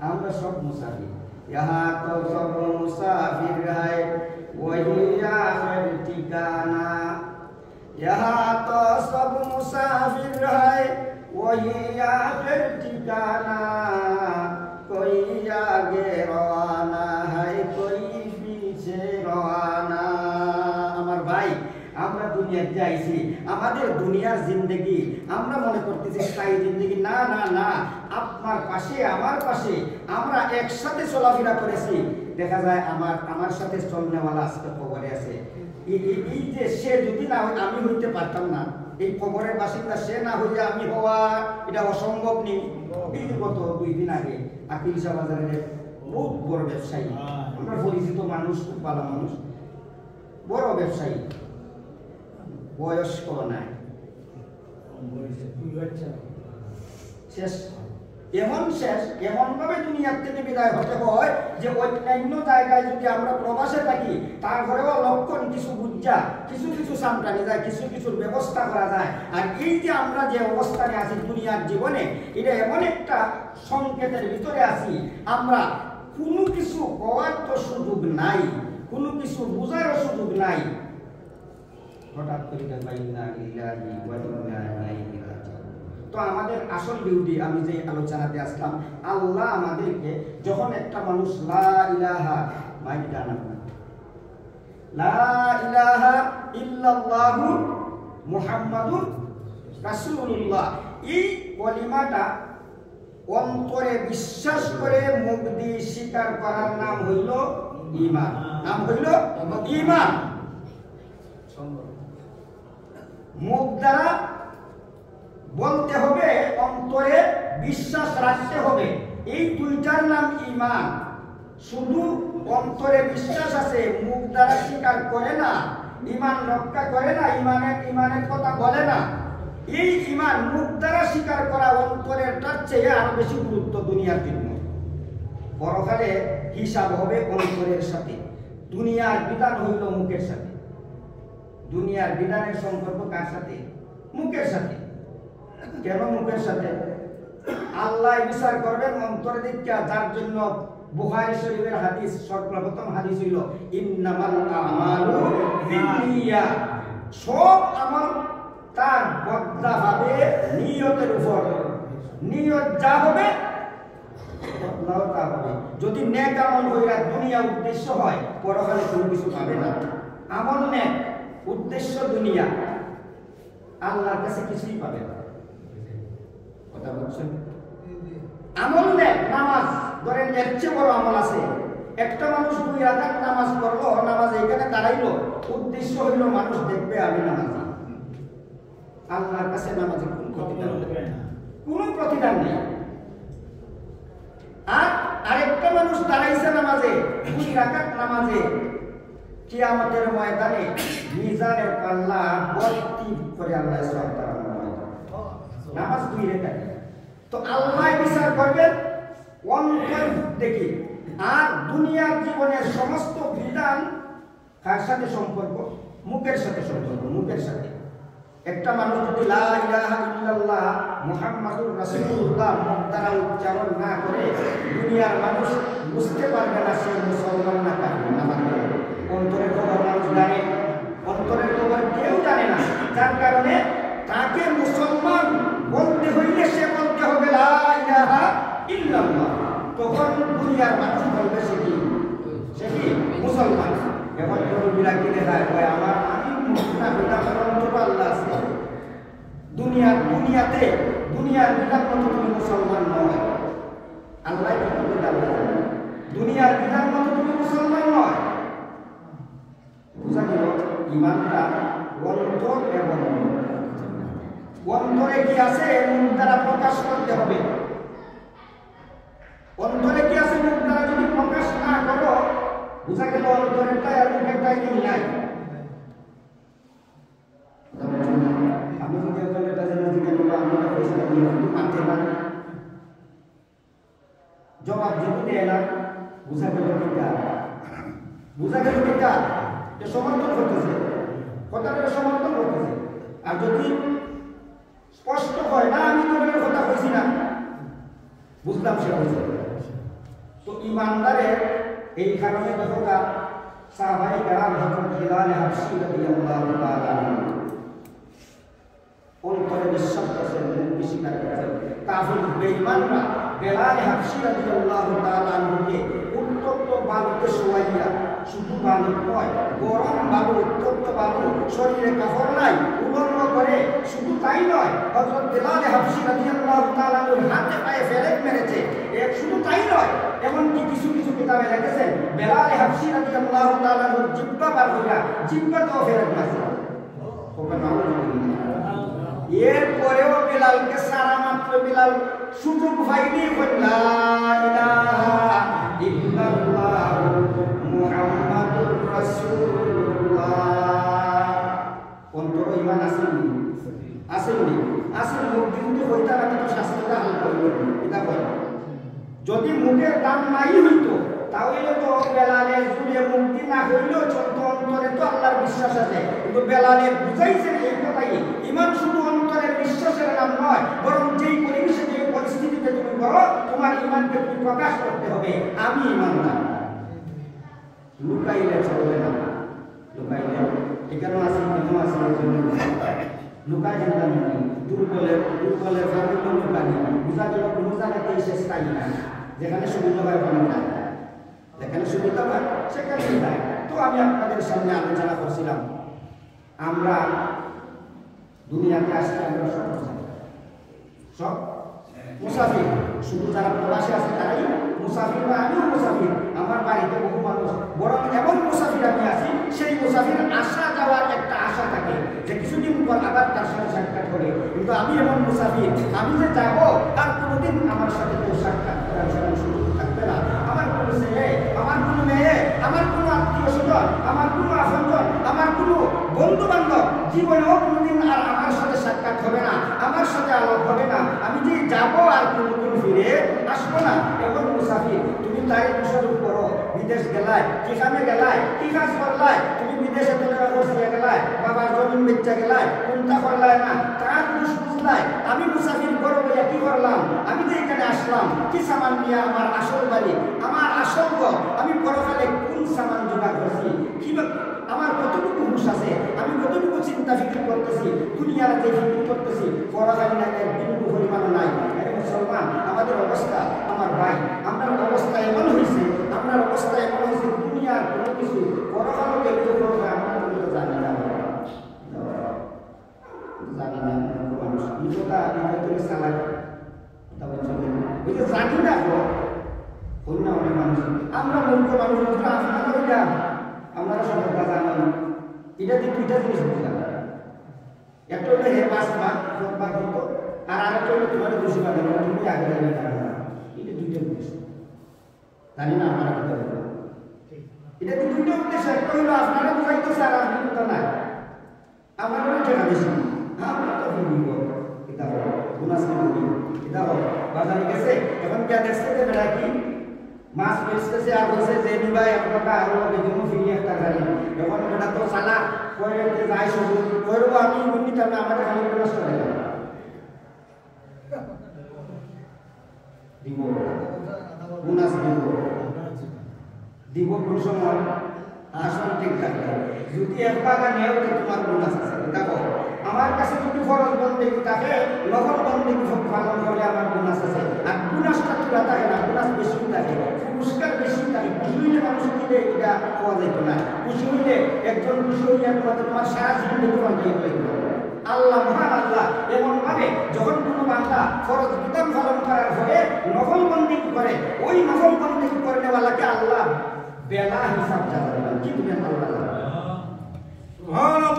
আমরা সব মুসাফির यहाँ तो सब मुसाफिर है वही आखिर ठिकाना यहाँ तो सब मुसाफिर है वही आखिर ठिकाना कोई आगे रवाना है कोई पीछे रवाना আমার ভাই আমরা দুনিয়াতে যাইছি আমাদের দুনিয়ার জিন্দেগি আমরা মনে করতেছি স্থায়ী জিন্দেগি না না না আপনার পাশে আমার পাশে আমরা একসাথে চলাফেরা করেছি দেখা যায় আমার সাথে চলনেওয়ালা আজকে কবরে আছে এই যে সে যদি না হয় আমি হইতে পারতাম না এই কবরের বাসিন্দা সে না হইলে আমি হওয়া এটা অসম্ভব নেই এই গত 2 দিন আগে আকিলশা বাজারের বহুত বড় ব্যবসায়ী আমরা পরিচিত মানুষ খুব ভালো মানুষ বড় ব্যবসায়ী বয়স্ক নাই শেষ এমনভাবে দুনিয়ার থেকে বিদায় হতে হয় যে অন্যান্য জায়গায় যদি আমরা প্রবাসে থাকি তারপরেও লক্ষণ কিছু বুঝা কিছু সামটানি যায় কিছুর ব্যবস্থা করা যায় আর এই যে আমরা যে অবস্থানে আছি দুনিয়ার জীবনে এটা এমন একটা সংকেতের ভিতরে আছি আমরা কোনো কিছু হওয়ার তো সুযোগ নাই কোনো কিছু বোঝারও সুযোগ নাই হঠাৎ করে তো আমাদের আসল ডিউটি আমি যে আলোচনাতে আসলাম আল্লাহ আমাদেরকে যখন একটা মানুষ লা ইলাহা ইল্লাল্লাহু মুহাম্মাদুর রাসূলুল্লাহ এই কলিমাটা অন্তরে বিশ্বাস করে মুখ দিয়ে স্বীকার করার নাম হইল ঈমান ঈমান মুখ দ্বারা বলতে হবে অন্তরে বিশ্বাস রাখতে হবে এই দুইটার নাম ঈমান শুধু অন্তরে বিশ্বাস আছে মুখ দ্বারা স্বীকার করে না ঈমান রক্ষা করে না ঈমানের কথা বলে না এই ঈমান মুখ দ্বারা স্বীকার করা অন্তরেরটার চেয়ে আরো বেশি গুরুত্ব দুনিয়ার জন্য পরকালে হিসাব হবে অন্তরের সাথে দুনিয়ার বিধান হইল মুখের সাথে দুনিয়ার বিধানের সম্পর্ক কার সাথে মুখের সাথে কেন মুখের সাথে আল্লাহ বিচার করবেন অন্তরে দিকটা যার জন্য বুখারী শরীফের হাদিস সর্বপ্রথম হাদিস হইল ইন্নামাল আমালু বিন্নিয়াত সব আমল তার বদলা হবে নিয়তের উপর নিয়ত যা হবে বদলাও তা হবে যদি নেক আমল হইরা দুনিয়া উদ্দেশ্য হয় পরকালে কোনো কিছু পাবে না আমল নেক উদ্দেশ্য দুনিয়া আল্লাহর কাছে কিছুই পাবে না কথা বলছেন আমল নেক নামাজ ধরেন এর চেয়ে বড় আমল আছে একটা মানুষ 2 রাকাত নামাজ পড়লো নামাজ এখানে দাঁড়াইলো উদ্দেশ্য হইল মানুষ দেখবে আমি নামাজি আল্লাহর কাছে নামাজে কোনো প্রতিদান নেই আর আরেকটা মানুষ দাঁড়াইছে নামাজে 2 রাকাত নামাজে কিয়ামতের ময়দানে মিজানের পাল্লা ভর্তি করে আল্লাহ সওয়াব তার নামাজ 2 রাকাত তো আল্লাহ বিচার করবেন অন্তর দেখি আর দুনিয়ার জীবনের সমস্ত বিধান কার সাথে সম্পর্ক মুখের সাথে সম্পর্ক মুখের সাথে একটা মানুষ যদি লা ইলাহা ইল্লাল্লাহ মুহাম্মাদুর রাসূলুল্লাহ মুখ দ্বারা উচ্চারণ না করে দুনিয়ার মানুষ বুঝতে পারবে না সে মুসলমান না কাফির না অন্তরের খবর মানুষ জানে অন্তরের খবর কেউ জানে না যার কারণে তাকে মুসলমান বলতে হইলে সে বলতে হবে লা ইলাহা ইল্লাল্লাহ তখন দুনিয়ার মানুষ বলবে সে কি মুসলমান এখন বিরা কি দেখায় আমার আমি মুসলমান হইলাম অন্তর আল্লাহ আছে দুনিয়ার বিধান মতো তুমি মুসলমান নয় আল্লাহ কি বলতে আল্লাহ দুনিয়ার বিধান মতো তুমি মুসলমান নয় বুঝা গেল ঈমানটা অন্তর এবং অন্তরে কি আছে মুখ দ্বারা প্রকাশ করতে হবে অন্তরে কি আছে মুখ দ্বারা যদি প্রকাশ না করো বুঝা গেল অন্তরেরটাই আর মুখেরটাই মিল নাই জবাব যদি দেয় না বুঝা গেল কিটা, বুঝা গেল কিটা যে সমর্থন করতেছে, কথাটা সমর্থন করতেছে। আর যদি স্পষ্ট হয় না আমি তোমার কথা কইছি না, বুঝলাম সে হয়েছে। তো ইমানদারের এই কারণে দেখো সাহাবায়ে কেরাম হযরত বিলাল হাবশী রাদিয়াল্লাহু তাআলা অন্তরে বিশ্বাস করেন, মুখ স্বীকার করেন। কাফির বেঈমানরা বিলাল হাবশী রাদিয়াল্লাহু তাআলা কে উত্তপ্ত বালুতে শোয়াইয়া, শুধু বালু নয় গরম বালু, উত্তপ্ত বালু, শরীরে কাপড় নাই, উলঙ্গ করে, শুধু তাই নয় হযরত বিলাল হাবশী রাদিয়াল্লাহু তাআলা হাতে পায়ে ফেরেক মেরেছে। শুধু তাই নয়, এমনকি কিছু কিছু কিতাবে লিখেছেন বিলাল হাবশী রাদিয়াল্লাহু তাআলা জিহ্বা বার হইয়া জিহ্বাতেও ফেরেক মারছে। এরপরেও বিলালকে সারা মাত্র বিলাল সুযোগ পাইনি লা ইলাহা ইল্লাল্লাহ মুহাম্মাদুর রাসূলুল্লাহ। অন্তর ঈমান আসেনি, আসেনি, আসেন মুখ কিন্তু হইতা না, কিন্তু শাস্ত্রটা হালকা হইল এটা বলে। যদি মুখের দাম নাই হইতো তাহলে তো বেলালের জুড়ে মুক্তি না হইলেও চলতো, অন্তরে তো আল্লাহর বিশ্বাস আছে। কিন্তু বেলালে বুঝাইছেন এই কথাই, ইমান শুধু অন্তরের বিশ্বাসের নাম নয়, বরং যেই পরিবেশে যে পরিস্থিতিতে তুমি করো তোমার ইমানকে তুমি প্রকাশ করতে হবে। আমি ইমানদার, লুকাইলে চলবে না। লুকাইলে এখানে আছে, কেন আছে, লুকাই জানতাম দুর্বলের ভাবিত লুকানি বুঝা গেল কোনো জায়গাতেই শেষ তাই না। যেখানে সুবিধা হয় ওখানে নাই, যেখানে সুবিধা হয় সেখানেই নাই। তো আমি আপনাদের সামনে আলোচনা করছিলাম, আমরা দুনিয়াতে আসলে আমরা সব মুসাফির, শুধু যারা প্রবাসী আছে তারাই মুসাফির বা আমিও মুসাফির। আমার বাড়িতে বহু মানুষ, বরং এমন মুসাফির আমি আছি, সেই মুসাফির আসা যাওয়ার একটা আশা থাকে যে কিছুদিন পর আবার তার সাথে সাক্ষাৎ হবে। কিন্তু আমি এমন মুসাফির, আমি যে যাবো তার কোনোদিন আমার সাথে কেউ সাক্ষাৎ করার সুযোগ থাকবে না। আমার কোনো ছেলে, আমার কোনো মেয়ে, আমার কোনো আত্মীয় স্বজন, আমার কোনো আপনজন, আমার কোনো বন্ধু বান্ধব জীবনেও কোনোদিন আর আমার সাথে সাক্ষাৎ হবে না, আমার সাথে আলাপ হবে না। আমি যে যাবো আর কোনোদিন ফিরে আসবো না, এমন মুসাফির। তুমি তাই মুসাফির করো, বিদেশ গেলায়, যেখানে গেলায়, কি কাজ করলায়, তুমি বিদেশে টাকা বসিয়ে গেলায়, বাবার জমিন বেচা গেলায়, কোনটা করলায় না, কার দোষ বুঝলায়। আমি মুসাফির করো বইয়া কি করলাম, আমি তো এখানে আসলাম কি সামান নিয়ে, আমার আসল বাড়ি, আমার আসল ঘর, আমি পরকালে কোন সামান জোগাড় করছি, কিভাবে আমার কতটুকু হুঁশ আছে, আমি কতটুকু চিন্তা ফিক্র করতেছি, দুনিয়ার যে ফিক্র করতেছি, পরকালে না এর বিন্দু পরিমাণ নাই। মুসলমান আমাদের অবস্থা, আমার ভাই আপনার অবস্থা এমন হয়েছে, আপনার অবস্থা এমন হয়েছে, দুনিয়ার কোনো কিছু পরকালকে কেউ করবে আমরা কিন্তু জানি না, জানি না। মানুষ নিজটা নিজের চালাক জানি না অন্য অনেক মানুষ, আমরা মূর্খ মানুষ, আপনারা আপনারা সবার কাজ আনেন। এটা দিয়ে দুইটা জিনিস বুঝলাম, একটা হলো হে পাঁচ ভাগ হতো, আর আরেকটা হলো তোমার খুশি পাবে তুমি আগে যাবে তারা। এটা দুইটা উদ্দেশ্য, জানি না আপনারা কি করবেন। এটা তো দুইটা উদ্দেশ্য, একটা হলো আপনারা বুঝাইতেছে আর আপনি কথা নাই, আপনারা টাকা বেশি, আমরা তো ভুলব এটা বোনাস নিবি এটা বাজারে গেছে, এখন কে দেখছে যে বেড়া কি মাছ বেচতেছে আর বলছে যে নিবা 1 টাকা আরো বেজন্য ফিরিয়ে একটা গাড়ি। এখন বেটা তো চালা কয়ে যায় শুধু কইরব আমি বুঝি তবে আমাদের খালি বোনাস করে দিব, বোনাস দিব কোন সময় আসল ঠিক থাকবে। যদি 1 টাকা নেও তো তোমার বোনাস আছে। দেখো আমার কাছে যদি ফরজ বন্দেগী থাকে, নফল বন্দেগী পালন করলে আমার বোনাস আছে। আর বোনাসটা তুলা থাকে না, বোনাস বেশি থাকে, পুরস্কার বেশি থাকে। খুশি হইলে মানুষ দিলে এটা পাওয়া যেত না। খুশি হইলে একজন খুশি হইয়া তোমার সারা জীবন তোমার দিয়ে হইত। আল্লাহ মহান আল্লাহ এমন ভাবে যখন কোনো বান্দা ফরজ বিধান পালন করার পরে নফল বন্দেগী করে, ওই নফল বন্দেগী করেনেওয়ালাকে আল্লাহ বেলা হিসাব জানাবেন। কি দিবেন আল্লাহ? সুবহানাল্লাহ।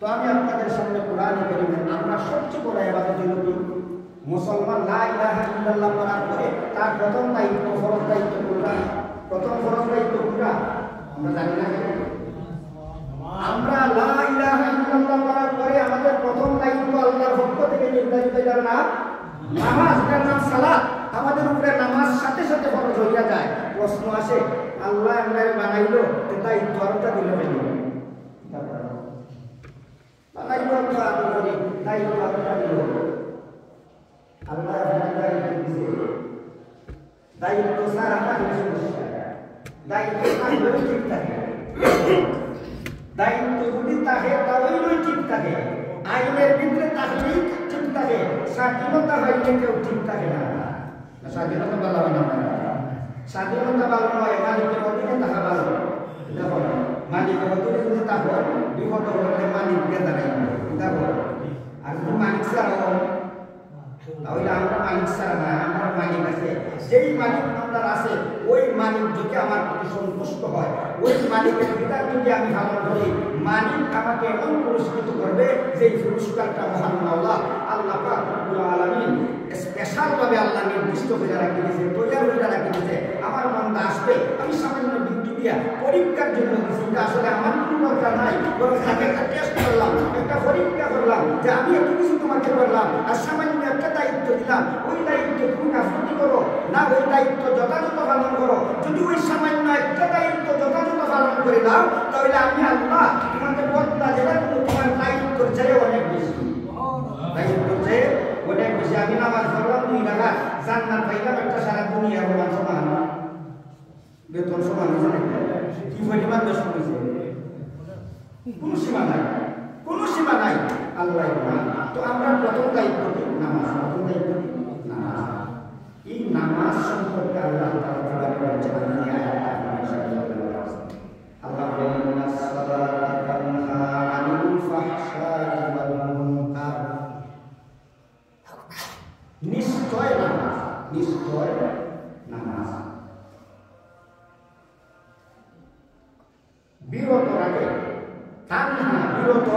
তো আমি আপনাদের সামনে কোরআন কারীমের আমরা সবচেয়ে বড় ইবাদত হলো কি? মুসলমান লা ইলাহা ইল্লাল্লাহ পড়ার পরে তার প্রথম দায়িত্ব, ফরজ দায়িত্ব কোনটা? প্রথম ফরজ দায়িত্ব কোনটা আমরা জানি না। আমরা লা ইলাহা ইল্লাল্লাহ পড়ার পরে আমাদের প্রথম দায়িত্ব আল্লাহর পক্ষ থেকে নির্ধারিত যার নাম নামাজ, যার নাম সালাত আমাদের উপরে নামাজ সাথে সাথে ফরজ হইয়া যায়। প্রশ্ন আসে, আল্লাহ আমরা বানাইলো তাই দরটা দিল কেন? বানাইলো তো আদর করি তাই দরটা দিল। আল্লাহ দায়িত্ব দিছে, দায়িত্ব ছাড়া থাকলে সমস্যা, দায়িত্ব থাকলেও ঠিক থাকে, দায়িত্ব যদি থাকে তাহলেই ঠিক থাকে, আইনের ভিতরে থাকলেই ঠিক থাকে, স্বাধীনতা হইলে কেউ ঠিক থাকে না। স্বাধীনতা ভালো হয় না, স্বাধীনতা ভালো নয়, মালিকের অধীনে থাকা ভালো। দেখো মালিকের অধীনে যদি থাকো বিপদ হলে মালিককে দাঁড়াই দেখো, আর যদি মালিক ছাড়া তাহলে আমরা মালিক ছাড়া না, আমার মালিক আছে। যেই মালিক আপনার আছে ওই মালিক যদি আমার প্রতি সন্তুষ্ট হয়, ওই মালিকের বিধান যদি আমি পালন করি, মালিক আমাকে এমন পুরস্কৃত করবে যে পুরস্কারটা মহান মাওলা আল্লাহ পাক রব্বুল আলামিন স্পেশাল ভাবে আল্লাহ নির্দিষ্ট করে রাখি দিয়েছে, তৈরি করে রাখি দিয়েছে। আমার বান্দা আসবে, আমি সামান্য ডিউটি দিয়া পরীক্ষার জন্য দিয়েছি, এটা আসলে আমার কোনো দরকার নাই, বরং তাকে একটা টেস্ট করলাম, একটা পরীক্ষা করলাম যে আমি এত কিছু তোমাকে করলাম আর সামান্য একটা দায়িত্ব দিলাম, ওই দায়িত্ব তুমি গাফলতি করো না, ওই দায়িত্ব যথাযথ পালন করো। যদি ওই সামান্য একটা দায়িত্ব যথাযথ পালন করে দাও তাহলে আমি আল্লাহ তোমাকে বদলা যেটা তোমার দায়িত্বের চেয়ে অনেক বেশি, দায়িত্বের চেয়ে অনেক বেশি। আমি নামাজ পড়লাম 2 রাকাত, জান্নাত পাইলাম একটা, সারা দুনিয়ার সমান বেতন সমান হয়েছে নাকি? কি পরিমাণ বেতন হয়েছে? কোনো সীমা নাই, কোনো সীমা নাই। আল্লাহ তো আমরা প্রথম দায়িত্ব নামাজ, প্রথম দায়িত্ব নামাজ। এই নামাজ সম্পর্কে আল্লাহ তাআলা বলেছেন, আল্লাহ বলেন সালাতা তানহা আনিল ফাহশাই ওয়াল মুনকার। নিশ্চয় নামাজ, নিশ্চয় নামাজ বিরত রাখে, তানহা বিরত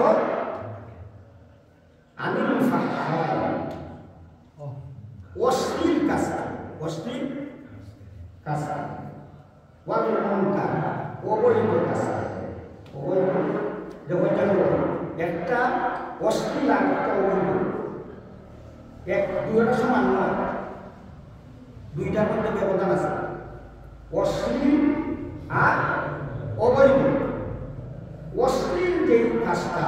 আনিল ফাহশাই অশ্লীল কাজ, অশ্লীল কাজ, ওয়াল মুনকার অবৈধ কাজ, অবৈধ। যখন একটা অশ্লীল আর একটা অবৈধ এক দুইটা সমান নয়, দুইটার মধ্যে ব্যবধান আছে। অশ্লীল আর অবৈধ, অশ্লীল যে কাজটা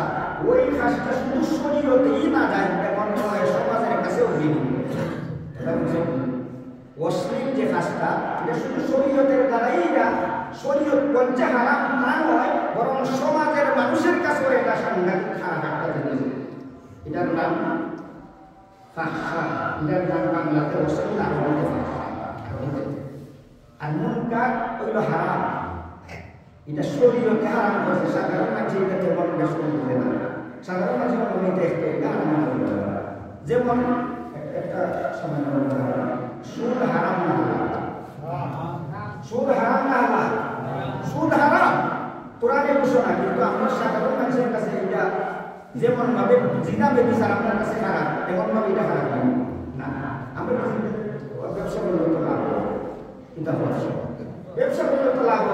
ওই কাজটা শুধু শরীরতেই না যায়, এমন নয় সমাজের কাছে অশ্লীল যে কাজটা এটা শুধু শরীয়তের দ্বারাই না, শরীয়ত বলছে হারাম তা নয়, বরং সমাজের মানুষের কাছেও এটা সাংঘাতিক খারাপ একটা জিনিস। এটার নাম ফাহশা, এটার নাম বাংলাতে অশ্লীল, আরবিতে ফাহশা। আর মুনকার হইলো হারাম, এটা শরীয়তে হারাম করেছে, সাধারণ মানুষ এটা তেমন বেশ বুঝে না, সাধারণ মানুষ এটা একটা হারাম করে। যেমন একটা সামান্য উদাহরণ, সুদ হারাম না হালাল? সুদ হারাম না হালাল? সুদ হারাম কোরআনে ঘোষণা, কিন্তু আমরা সাধারণ মানুষের কাছে এটা যেমন ভাবে জিনা ব্যভিচার আপনার কাছে খারাপ, এমন ভাবে এটা খারাপ না। আমরা ব্যবসা করলে তো লাভ, এটা ব্যবসা করলে তো লাভ,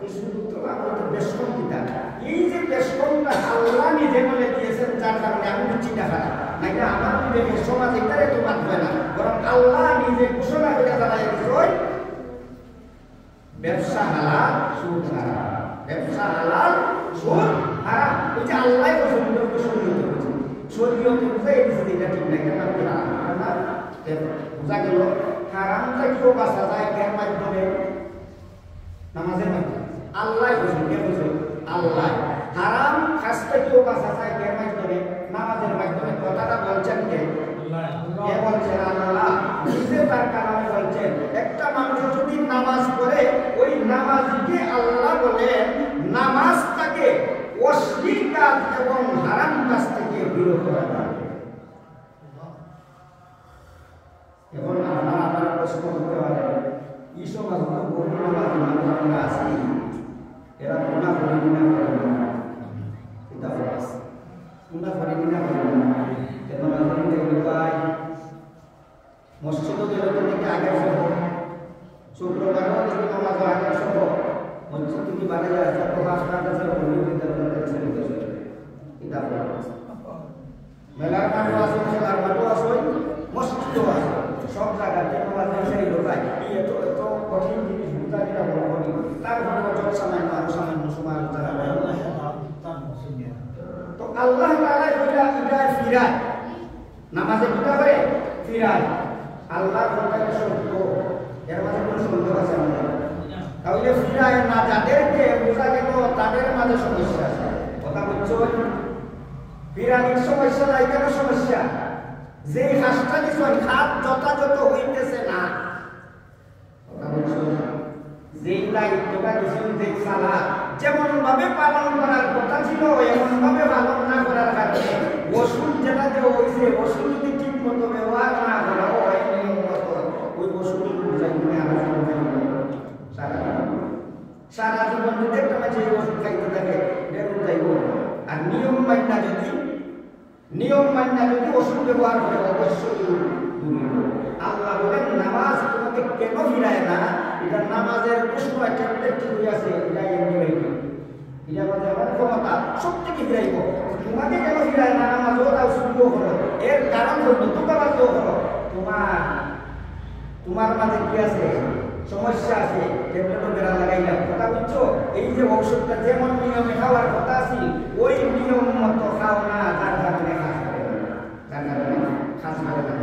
এই সুদ তো লাভ হতো বেশকম কিতা। এই যে বেশকমটা আল্লাহ নিজে বলে দিয়েছেন, যার কারণে আমি দিচ্ছি টাকা না, এটা আমার বিবেকের সমাজ এটারে তো মানবে না, বরং আল্লাহ নিজে ঘোষণা করে জানাই দিয়েছে ব্যবসা হালাল সুদ হারাম, ব্যবসা হালাল সুদ হারাম। এই যে আল্লাহ পছন্দ করে শরীয়তে বলছে, শরীয়তে বুঝাই দিয়েছে এটা ঠিক না, কেন আপনি হারাম না বোঝা গেল। হারামটা কেউ বাঁচা যায় এর মাধ্যমে, নামাজের মাধ্যমে। আল্লাহ বলছেন, কে বলছেন? আল্লাহ। হারাম কাজটা কেউ বাঁচা যায় এর মাধ্যমে, নামাজের মাধ্যমে। কথাটা বলছেন কে? কে বলছেন? আল্লাহ নিজে তার কারণে বলছেন। একটা মানুষ যদি নামাজ পড়ে, ওই নামাজকে আল্লাহ বলেন নামাজটাকে অশ্লীল কাজ এবং হারাম কাজ থেকে বিরত রাখা। এখন আপনারা প্রশ্ন করতে পারেন, এই সমাজ বহুনামাজি মানুষ আমরা আছি, এরা গুনাহ করে কিনা করে না, এটা গুনাহ করে কিনা করে না। এখন আমাদের দেখতে পাই মসজিদও গেলে তো দেখে আগের সহ, শুক্রবারও দেখি নামাজ আগের সহ, মসজিদ থেকে বাড়িয়ে আসতে প্রকাশ কাছে এটা মেলার মাঠও আছে, খেলার মাঠও আছে, মসজিদও আছে। সব জায়গাতে আমাদের সেই লোকায় এত এত কঠিন জিনিস বুঝা যেটা বড় কঠিন তারপরে যত সামান্য আরো সামান্য সময় তারা তো আল্লাহ তাআলা এটা ফিরায় নামাজে কিটা করে ফিরায় আল্লাহর কথাটা সত্য এর মাঝে কোনো সন্দেহ আছে আমাদের তাহলে ফিরায় না যাদেরকে বোঝা গেল তাদের মাঝে সমস্যা আছে কথা বুঝছো ফিরানির সমস্যা নাই কেন সমস্যা যে হাসটা কিছু খাত যথাযথ হইতেছে না কথা বুঝছো যেই দায়িত্বটা কিছু যে সালা যেমন ভাবে পালন করার কথা ছিল এমন ভাবে পালন না করার কারণে ওষুধ যেটা যে হইছে ওষুধ যদি ঠিক মতো ব্যবহার না করা হয় ওই ওষুধ বুঝাইতে আমরা সারা জীবন যদি একটা মাঝে ওষুধ খাইতে থাকে বেরোন যাইব আর নিয়ম মান্য যদি ওষুধ ব্যবহার করে অবশ্যই আল্লাহ বলেন নামাজ তোমাকে কেন ফিরায় না এটা নামাজের প্রশ্ন একটা ঠিক আছে এটা এমনি হইবে এটা আমাদের এমন ক্ষমতা সব থেকে ফিরাইব তোমাকে কেন ফিরায় না নামাজও তাও শুরুও করো এর কারণ হলো তোকাবাজও করো তোমার মাঝে কি আছে সমস্যা আছে ট্যাবলেটও বেড়া লাগাইলাম কথা বুঝছো এই যে ঔষধটা যেমন নিয়মে খাওয়ার কথা আছে ওই নিয়ম মতো খাও না তার কারণে খাস করে না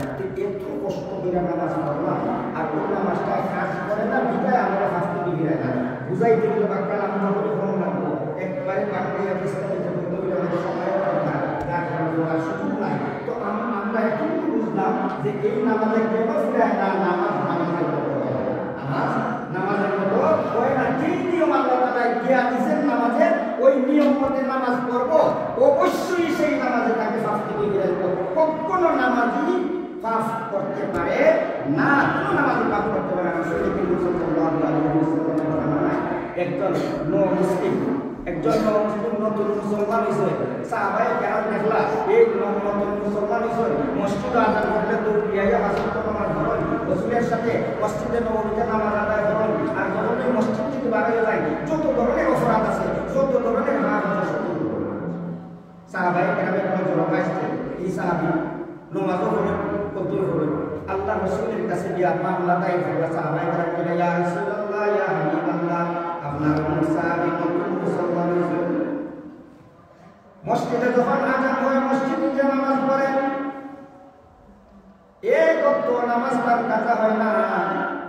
এত কষ্ট করে নামাজ পড়লাম আর ওই নামাজটা খাস করে না বিদায় আমরা ফাঁসতে দিবি না বুঝাইতে গেলে বাক্কাল আমরা বলে ফোন লাগবো একবারে বাক্কাইয়া বিস্তারিত করতে হলে আমাদের সময় দরকার যার কারণে ওরা সুযোগ নাই তো আমরা একটু বুঝলাম যে এই নামাজের কেন ফিরায় না নামাজের মতো হয় না যে নিয়ম আল্লাহ তাআলা দিয়া দিয়েছেন নামাজের ওই নিয়ম মতে নামাজ পড়বো অবশ্যই সেই নামাজে তাকে শাস্তি দিয়ে রাখবো কখনো নামাজি পাপ করতে পারে না কোনো নামাজি পাপ করতে পারে না শরীয়তে সাল্লাল্লাহু আলাইহি ওয়াসাল্লাম একজন মুসলিম নতুন মুসলমান হয়েছে সাহাবায়ে কেরাম দেখলা এই নতুন মুসলমান হয়েছে মসজিদে আযান করলে দৌড়িয়ে হাসিল নামাজ পড়েন রাসূলের সাথে মসজিদে নববীতে নামাজ আদায় করেন আর যখনই মসজিদ থেকে বাইরে যায় যত ধরনের অপরাধ আছে যত ধরনের পাপ আছে সব সাহাবায়ে কেরামের নজর আসছে এই সাহাবী নামাজও পড়েন কতই পড়েন আল্লাহ রাসূলের কাছে গিয়া মামলা দায়ের করলা সাহাবায়ে কেরাম বলে ইয়া রাসূলুল্লাহ ইয়া হাবিবাল্লাহ আপনার সাহাবী নতুন মুসলমান হয়েছে মসজিদে যখন আযান হয় মসজিদে গিয়ে নামাজ পড়েন এক ওয়াক্ত নামাজ তার কাজা হয় না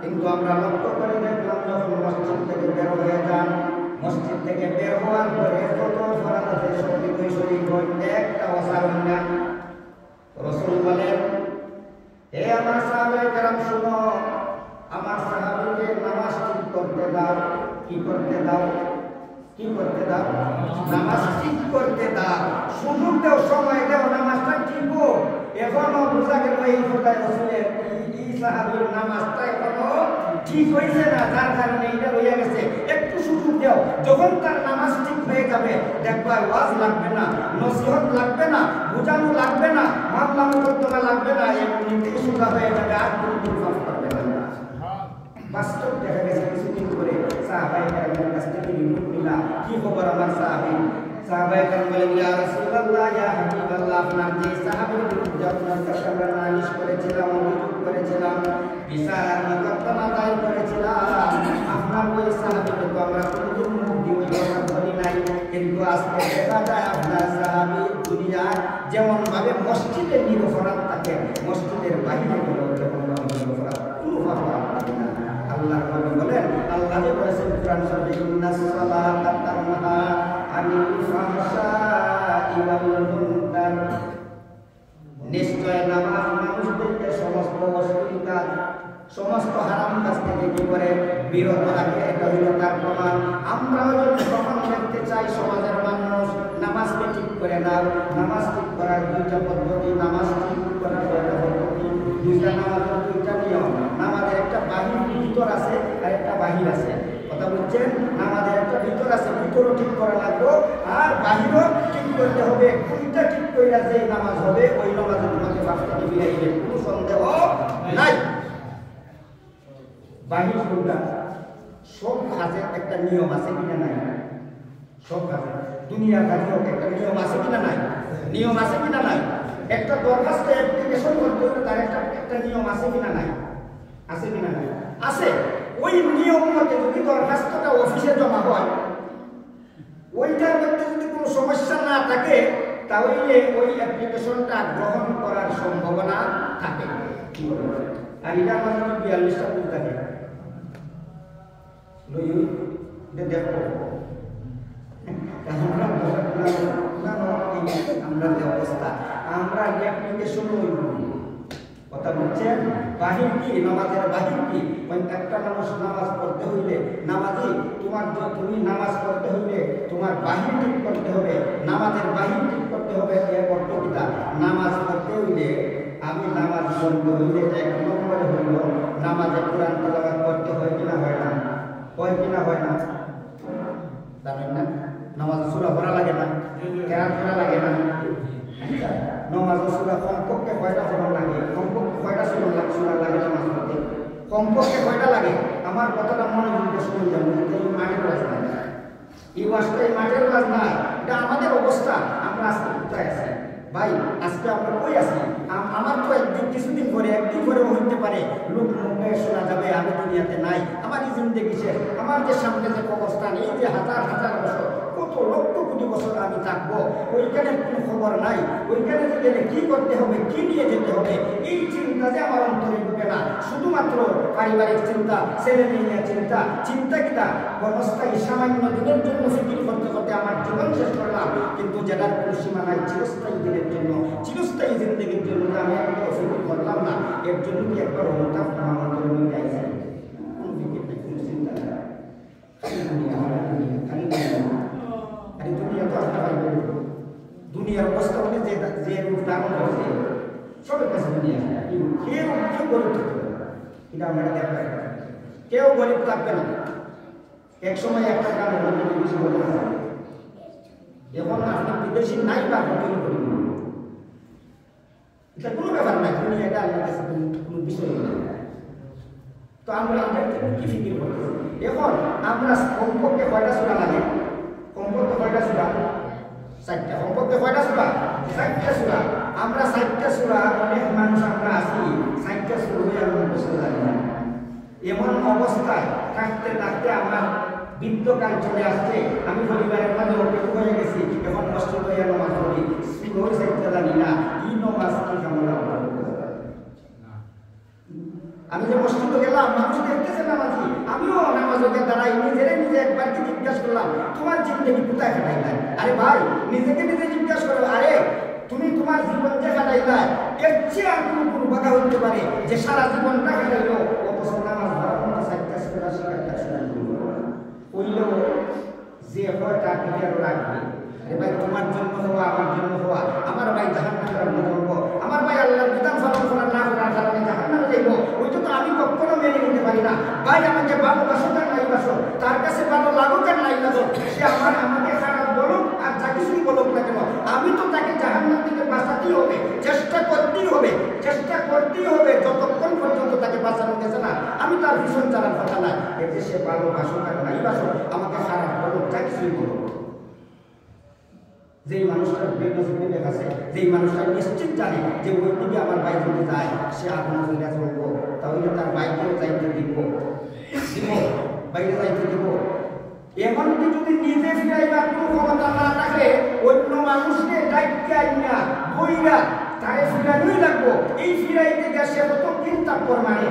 কিন্তু আমরা লক্ষ্য করে দেখলাম যখন মসজিদ থেকে বের হয়ে যান মসজিদ থেকে বের হওয়ার পরে কত ফরজ আছে সবই শরীক হয় একটা ওয়াসার না রাসূল বলেন হে আমার সাহাবায়ে কেরাম শুনো আমার সাহাবীকে নামাজ ঠিক করতে দাও কি করতে দাও নামাজ ঠিক করতে দাও সুযোগ দাও সময় দাও নামাজটা ঠিক হোক এখনো বোঝা গেল এই খোদায় রাসূলের এই সাহাবীর নামাজটা এখনো ঠিক হয়েছে না যার কারণে এটা রয়ে গেছে একটু সুযোগ দাও যখন তার নামাজ ঠিক হয়ে যাবে দেখবা ওয়াজ লাগবে না নসিহত লাগবে না বোঝানো লাগবে না মামলা মোকদ্দমা লাগবে না এমনিতেই সুদা হয়ে যাবে আর কোনো পাপ করবে না বাস্তব দেখা গেছে কিছুদিন করে সাহাবায়ে কেরামের কাছ থেকে রিপোর্ট নিলাম কি খবর আমার সাহাবায়ে কেরাম বলেন ইয়া রাসূলুল্লাহ ইয়া হাবিবাল্লাহ আপনার যে সাহাবীর বিরুদ্ধে আপনার কাছে আমরা নালিশ করেছিলাম অভিযোগ করেছিলাম বিচার মোকদ্দমা দায়ের করেছিলাম আপনার ওই সাহাবীকে তো আমরা কোনোদিন মুখ দিয়ে কথা বলি নাই কিন্তু আজকে দেখা যায় আপনার সাহাবী দুনিয়ায় যেমন ভাবে মসজিদে নিরপরাধ থাকে মসজিদের বাইরে গেলেও যেমন নিরপরাধ কোনো অপরাধ থাকে না আল্লাহ নবী বলেন আল্লাহ যে বলেছেন কুরআন শরীফে ইন্নাস সালাতা তানহা আনিল ফাহশাই ওয়াল মুনকার নিশ্চয় নামাজ মানুষদেরকে সমস্ত অশ্লীল কাজ সমস্ত হারাম কাজ থেকে কি করে বিরত রাখে এটা হলো তার প্রমাণ আমরাও যদি প্রমাণ দেখতে চাই সমাজের মানুষ নামাজকে ঠিক করে নাও নামাজ ঠিক করার দুইটা পদ্ধতি নামাজ ঠিক করার দুইটা পদ্ধতি দুইটা নামাজের দুইটা নিয়ম নামাজের একটা ভিতর আছে আর একটা বাহির আছে কথা বলছেন নামাজের একটা ভিতর আছে ভিতরও ঠিক করা লাগবে আর বাহিরও ঠিক করতে হবে কোনটা ঠিক কইরা যে নামাজ হবে ওই নামাজে তোমাকে বাঁচতে দিবে কোনো সন্দেহ নাই বাহির কোনটা সব কাজের একটা নিয়ম আছে কিনা নাই সব কাজে দুনিয়ার কাজের একটা নিয়ম আছে কিনা নাই নিয়ম আছে কিনা নাই একটা দরখাস্ত অ্যাপ্লিকেশন করতে হলে তার একটা নিয়ম আছে কিনা নাই? আছে কিনা নাই? আছে। ওই নিয়ম মতে যদি দরখাস্তটা অফিসে জমা হয়, ওইটার মধ্যে যদি কোনো সমস্যা না থাকে, তাহলে ওই অ্যাপ্লিকেশনটা গ্রহণ করার সম্ভাবনা থাকে। আর এটা আমাদের 42টা ভুল থাকে। দেখো আমরা যে অবস্থা, আমরা অ্যাপ্লিকেশন কথা বলছেন বাহির কি, নামাজের বাহির কি? একটা মানুষ নামাজ পড়তে হইলে, নামাজি তুমি নামাজ পড়তে হইলে তোমার বাহির ঠিক করতে হবে, নামাজের বাহির ঠিক করতে হবে। এর অর্থ কিনা? নামাজ পড়তে হইলে, আমি নামাজ পড়তে হইলে 1 নম্বরে হইল নামাজে কোরআন তেলাওয়াত করতে হয় কিনা হয় না? হয় কিনা হয় না? জানেন না? নামাজে সূরা পড়া লাগে না? কেরাত পড়া লাগে না? নামাজে সূরা কমপক্ষে কয়টা পড়া লাগে? কমপক্ষে কয়টা সূরা লাগে নামাজ পড়তে? কমপক্ষে কয়টা লাগে? আমার কথাটা মনোযোগ দিয়ে শুনুন, জানেন এই মাঠের ওয়াজ না, এই ওয়াজটা এই মাঠের ওয়াজ না, এটা আমাদের অবস্থা। আমরা আজকে কোথায় আছি ভাই? আজকে আমরা কই আছি? আমার তো কিছুদিন পরে, একদিন পরেও হইতে পারে লোক মুখে শোনা যাবে আমি দুনিয়াতে নাই, আমার এই জিন্দেগি শেষ। আমার যে সামনে যে অবস্থান, এই যে হাজার হাজার বছর, কত লক্ষ কোটি বছর আমি থাকবো, ওইখানে কোনো খবর নাই। ওইখানে গেলে কি করতে হবে, কি নিয়ে যেতে হবে, এই চিন্তা যে আমার অন্তরে ঢুকে না। শুধুমাত্র পারিবারিক চিন্তা, ছেলে মেয়ে চিন্তা, চিন্তা কিনা ক্ষণস্থায়ী সামান্য দিনের জন্য ফিকির করতে করতে আমার জীবন শেষ করলাম। কিন্তু যেটার কোনো সীমা নাই, চিরস্থায়ী দিনের জন্য, চিরস্থায়ী জিন্দগির জন্য আমি একটু ফিকির করলাম না। এর জন্য কি একবার অনুতাপ আমার অন্তরে মধ্যে আইছে? কোনো ফিকির নেই, কোনো চিন্তা নেই, খালি দুনিয়া, খালি দুনিয়া। আরে দুনিয়া তো আপনার দুনিয়ার অবস্থা হলে যে রূপ ধারণ করছে সবের কাছে দুনিয়া। কেউ কেউ গরিব থাকবে না, এটা আমরা দেখা, কেউ গরিব থাকবে না। এক সময় একটা গ্রামের মধ্যে বিদেশি গরিব আছে, এখন আপনি বিদেশি নাই বা হোটেল গরিব, এটা কোনো ব্যাপার নাই। দুনিয়াটা আল্লাহর কাছে কোনো বিষয় নেই। তো আমরা কি ফিকির করবো? এখন আমরা কমপক্ষে কয়টা সূরা লাগে? কমপক্ষে কয়টা সূরা? 4টা। কমপক্ষে কয়টা সূরা? 4টা সূরা। আমরা 4টা সূরা, অনেক মানুষ আমরা আছি 4টা সূরা আমরা মুখস্থ জানি না। এমন অবস্থায় থাকতে থাকতে আমার বৃদ্ধকাল চলে আসছে, আমি পরিবারের মাঝে অপেক্ষা হয়ে গেছি। এখন মসজিদ হইয়া নামাজ পড়ি, সূরা 4টা জানি না। এই নামাজ কি আমরা আমি যে মসজিদে গেলাম, মানুষ দেখতেছে নামাজি, আমিও নামাজকে দাঁড়াই, নিজে একবার কি জিজ্ঞাসা করলাম, তোমার জিন্দগি কোথায় কাটাইলাই? আরে ভাই, নিজেকে নিজে জিজ্ঞাসা করো, আরে তুমি তোমার জীবন যে কাটাইলাই, এর চেয়ে আর কোনো কথা হতে পারে যে সারা জীবনটা কাটাইলো অথচ নামাজ ধর্ম 4টা সূরা শিখাইতে শুরু করলো, যে হয় তার দিকে আরো রাখবে। আরে ভাই, তোমার জন্য হওয়া, আমার জন্য হওয়া, আমার ভাই জাহান্নামের জন্য, আমার ভাই আল্লাহর বিধান পালন করার না করার কারণে জাহান্নামে যাইব, ওইটা তো আমি কখনো মেনে নিতে পারি না। ভাই আমাকে ভালোবাসো আর নাই বাসো, তার কাছে ভালো লাগুক আর নাই লাগুক, সে আমাকে খারাপ বলুক আর যা কিছুই বলুক না কেন, আমি তো তাকে জাহান্নাম থেকে বাঁচাতেই হবে, চেষ্টা করতেই হবে, চেষ্টা করতেই হবে। যতক্ষণ পর্যন্ত তাকে বাঁচানো গেছে না, আমি তার ভীষণ চালার কথা না। এতে সে ভালোবাসো আর নাই বাসো, আমাকে খারাপ বলুক, যা কিছুই বলুক। যেই মানুষটার বিবেক আছে, যেই মানুষটা নিশ্চিত জানে যে ওই দিকে আমার বাইক যদি যায় সে আগুন ফিরে চলবো, তাহলে তার বাইকেও যাইতে দিব, বাইরে যাইতে দিব। এমনকি যদি নিজে ফিরাইবার কোনো ক্ষমতা না থাকে, অন্য মানুষকে ডাইকে আইনা বইরা তারে ফিরানোই লাগবো। এই ফিরাইতে গিয়ে সে কত কিন্তাপ্পর মানে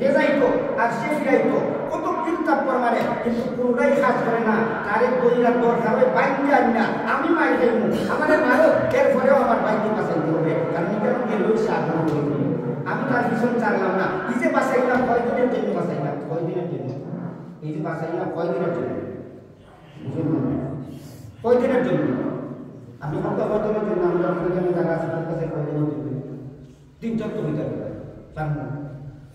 এ যাইতো আর সে ফিরাইতো, কত কিন্তাপ্পর মানে, কিন্তু কোনোটাই কাজ করে না। তারে বইরার দরকার হয় বাইকে আইনা, আমি মাই যাইব, আমাদের মারো, এরপরেও আমার বাইকে বাঁচাইতে হবে, কারণ কেন গেলেও সে আগ্রহ করে দিল। আমি তার ভীষণ চাইলাম না, এই যে বাঁচাইলাম কয়দিনের জন্য, বাঁচাইলাম কয়দিনের জন্য, এই যে বাঁচাইলাম কয়দিনের জন্য, কয়দিনের জন্য, আমি কত কয়দিনের জন্য, আমরা ওইখানে যারা আছে তার কাছে কয়দিনের জন্য, 3-4 তো হইতে পারে,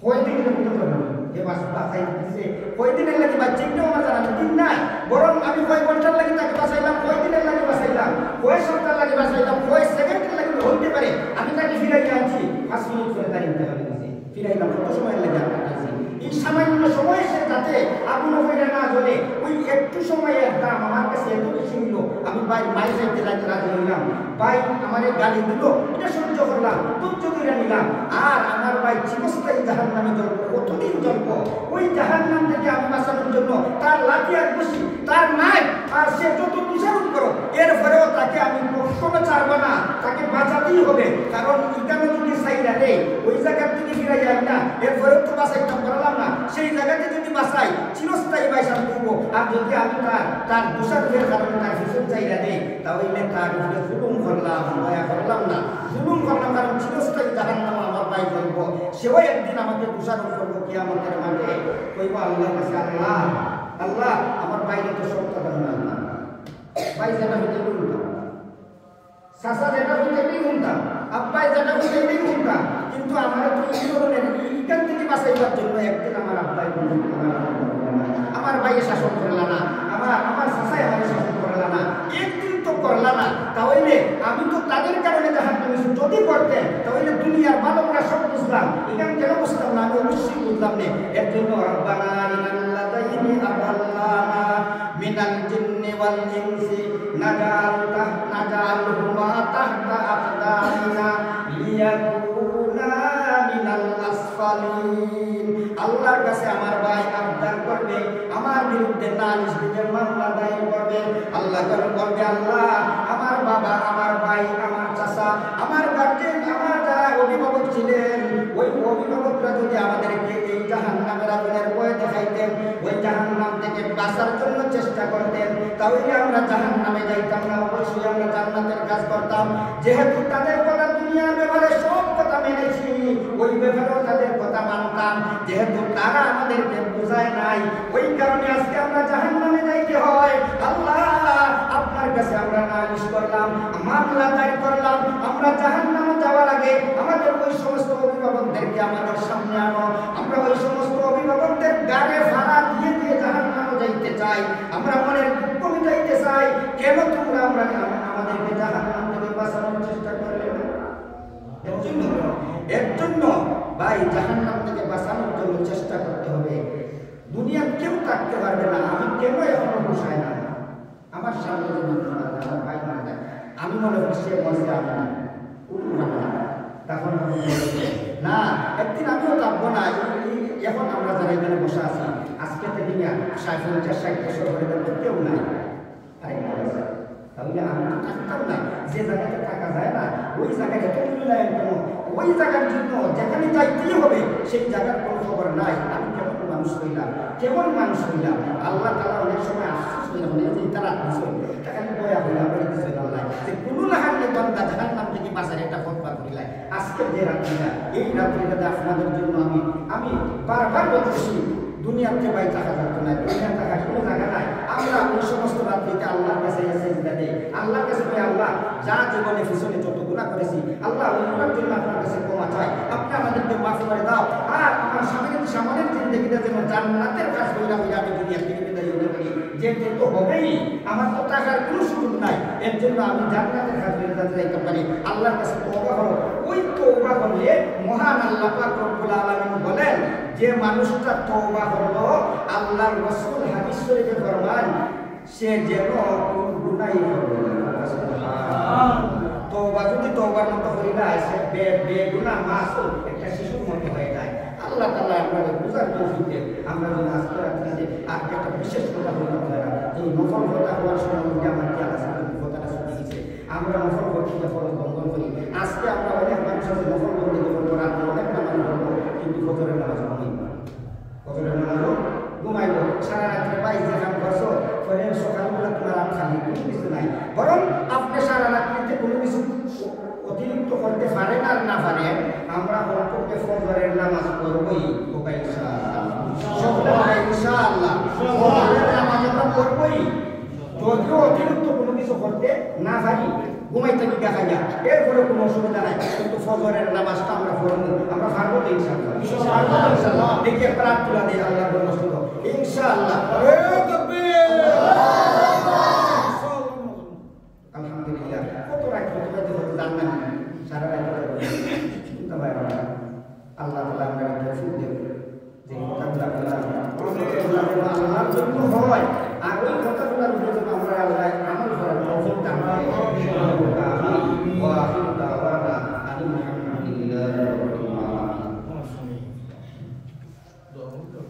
কয়দিনের মতো করবো এ বাঁচাই দিচ্ছে, কয়দিনের লাগে বাচ্চাটাও আমার জানা দিন নাই, বরং আমি কয় ঘন্টার লাগে তাকে বাঁচাইলাম, কয়দিনের লাগে বাঁচাইলাম, কয় সপ্তাহ লাগে বাঁচাইলাম, কয় সেকেন্ডের লাগে হইতে পারে, আমি তাকে ফিরাই আনছি 5 মিনিট করে তার ইন্তেকাল দিয়েছি, ফিরাইলাম কত সময় লাগে আপনার কাছে। এই সামান্য সময় সে যাতে আগুন হয়ে না জ্বলে, ওই একটু সময়ের দাম আমার কাছে এত বেশি হইল, আমি ভাই মাই যাইতে যাইতে রাজি হইলাম, ভাই আমার গালি দিল, এটা সহ্য করলাম, ধৈর্য ধরে নিলাম, আর আমার ভাই চিরস্থায়ী জাহান্নামে জ্বলব, কতদিন জ্বলব, ওই জাহান্নাম থেকে আমি বাঁচানোর জন্য তার লাঠি আর বসি, তার নাই আর সে যত তুষারোপ করো, এরপরেও তাকে আমি কখনো ছাড়ব না, তাকে বাঁচাতেই হবে, কারণ এখানে যদি সাইরা নেই ওই জায়গার থেকে ফিরে যাই না, এরপরেও তো বাঁচাইতে পারলাম না, সেই জায়গাতে যদি বাঁচাই চিরস্থায়ী বাইসান করবো, আর যদি আমি তার তুষারোপের কারণে তার ভীষণ চাইরা নেই, তাহলে তার উপরে জুলুম করলাম, দয়া করলাম না, জুলুম করলাম, কারণ চিরস্থায়ী জাহান্নামে আমার ভাই জ্বলব, সেও একদিন আমাকে তুষারোপ করবো কিয়ামতের মাঠে, কইব আল্লাহর কাছে, আল্লাহ আল্লাহ আমার বাইরে তো সত্য না, ভাই যেটা হইতে শুনতাম, চাচা যেটা হইতে শুনতাম, আব্বাই যেটা হইতে শুনতাম, কিন্তু আমার তো এই ধরনের এখান থেকে বাঁচাইবার জন্য একদিন আমার আব্বাই আমার ভাইয়ে শাসন করলা না, আমার চাচাই আমার শাসন করলা না, একদিন তো করলা না, তাহলে আমি তো তাদের কারণে জাহান্নামে যদি করতেন, তাহলে দুনিয়ার মানবরা সব বুঝলাম, এখানে কেন বুঝতাম না, আমি অবশ্যই বুঝলাম না, এর জন্য রব্বানা ইন্নাল্লাযীনা আদাল্লানা মিনাল জিন্নি ওয়াল ইনসি নাজালহুমা তাহতা আকদামিনা লিয়াকুনা মিনাল আসফালিন। আল্লাহর কাছে আমার ভাই আবদার করবে, আমার বিরুদ্ধে নালিশ দিবে, মামলা দায়ের করবে, আল্লাহ বলবে আল্লাহ আমার বাবা, আমার ভাই, আমার চাচা, আমার গার্জেন, আমার যারা অভিভাবক ছিলেন, ওই অভিভাবকরা যদি আমাদেরকে এই জাহান্নামের আগুনের ভয় দেখাইতেন, ওই জাহান্নাম থেকে বাঁচার জন্য চেষ্টা করতেন, তাহলে আমরা জাহান্নামে যাইতাম না, অবশ্যই আমরা জান্নাতের কাজ করতাম। যেহেতু তাদের কথা দুনিয়ার ব্যাপারে সব কথা মেনেছি, ওই ব্যাপারেও তাদের কথা মানতাম, যেহেতু তারা আমাদেরকে বুঝায় নাই, ওই কারণে আজকে আমরা জাহান্নামে যাইতে হয়। আল্লাহ আপনার কাছে আমরা নালিশ করলাম, মামলা দায়ের করলাম, আমরা জাহান্নামে যাওয়ার আগে আমাদের ওই সমস্ত অভিভাবকদেরকে আমাদের সামনে আনো, আমরা ওই সমস্ত অভিভাবকদের গাড়ে ভাড়া দিয়ে দিয়ে জাহান্নামে যাইতে চাই, আমরা মনের দুঃখ মিটাইতে চাই, কেন তোমরা আমাদেরকে জাহান্নাম থেকে বাঁচানোর চেষ্টা করলে না? এর জন্য ভাই জাহান্নাম থেকে বাঁচানোর জন্য চেষ্টা করতে হবে। দুনিয়া কেউ থাকতে পারবে না, আমি কেন এখনো বসাই না, আমার সামনে আমার ভাই মারা যায়, আমি মনে করি সে মজা আমি না, তখন না, একদিন আমিও থাকবো না। এখন আমরা যারা এখানে বসে আছি, আজকে থেকে 50-60 বছর হয়ে গেল, কেউ নাই, তাহলে আমি তো থাকতাম না, যে জায়গাতে থাকা যায় না ওই জায়গায় এত মূল্যায়ন কেন, ওই জায়গার জন্য যেখানে যাইতেই হবে সেই জায়গার কোনো খবর নাই, আমি কেমন মানুষ হইলাম, কেমন মানুষ হইলাম। আল্লাহ তাআলা অনেক সময় আশ্বাস হইলাম, যে তারা এখানে বয়া হইলাম, আল্লাহ যে কোনো লাহান্নে বান্দা জাহান্নাম থেকে বাঁচার একটা ফতোয়া করিলাই। আজকের যে রাত্রিটা, এই রাত্রিটাতে আপনাদের জন্য আমি বারবার বলতেছি, দুনিয়াতে ভাই টাকা থাকতো না, দুনিয়া টাকা কোনো জায়গা নাই, আমরা ওই সমস্ত রাত্রিতে আল্লাহর কাছে সেজদা দেই, আল্লাহর কাছে বলি আল্লাহ যা জীবনে পিছনে যত গুনাহ করেছি, আল্লাহ ওই গুনার জন্য আপনার কাছে ক্ষমা চাই, আপনি আমাদেরকে মাফ করে দাও, আর আমার সামনের জিন্দেগিটা যেন জান্নাতের কাজ হইলা হইলা আমি দুনিয়া থেকে বিদায় হতে পারি, যে তো হবেই, আমার তো টাকার কোনো সুযোগ নাই, এর জন্য আমি জান্নাতের কাজ হইতে যাইতে পারি। আল্লাহর কাছে তওবা করো, ওই তওবা করলে মহান আল্লাহ পাক রব্বুল আলামিন বলেন যে মানুষটা তওবা করলো, আল্লাহর রাসূল হাদিস শরীফে ফরমান সে যেন কোনো গুনাহই করবে না। তওবা যদি তওবার মতো হয়ে যায়, সে বেগুনাহ মাসুম একটা শিশুর মতো হয়ে যায়। আল্লাহ তাআলা আমাদের বুঝার তৌফিক দেন। আমরা যেন আজকে রাত্রিতে আর একটা বিশেষ কথা বলতে পারি, এই নফল কথা হওয়ার সময় আমার খেয়াল আছে, কথাটা শুনে দিয়েছে, আমরা নফল করতে ফরজ বন্ধন করি। আজকে আমরা অনেক মানুষ আছে নফল বন্ধ করবো, রাত অনেক নামাজ পড়বো, কিন্তু ফজরের নামাজ ঘুমাইব, ফজরের নামাজও ঘুমাইব, সারা রাত্রে বাইশ দেখান করছো, ফলে সকালবেলা তোমার আর খালি কোনো কিছু নাই, বরং আপনি সারা রাত্রিতে কোনো কিছু অতিরিক্ত করতে পারেন আর না পারেন, আমরা অল্পকে ফজরের নামাজ পড়বই, ইনশাআল্লাহ ফজরের নামাজ আমরা পড়বই, যদিও অতিরিক্ত কোনো কিছু করতে না পারি, ঘুমাইতে কি দেখা যায়, এরপরে কোনো অসুবিধা নাই, কিন্তু ফজরের নামাজটা আমরা পড়বো, আমরা পারবো তো ইনশাআল্লাহ। দেখি প্রার্থনা দিই আল্লাহর বন্ধু ইনশাআল্লাহ। আলহামদুলিল্লাহ, কত রাত জানবেন সারা রাত চিন্তা পাই আল্লাহ তাআলা আমরা তৌফিক দেন যে দোয়া করতে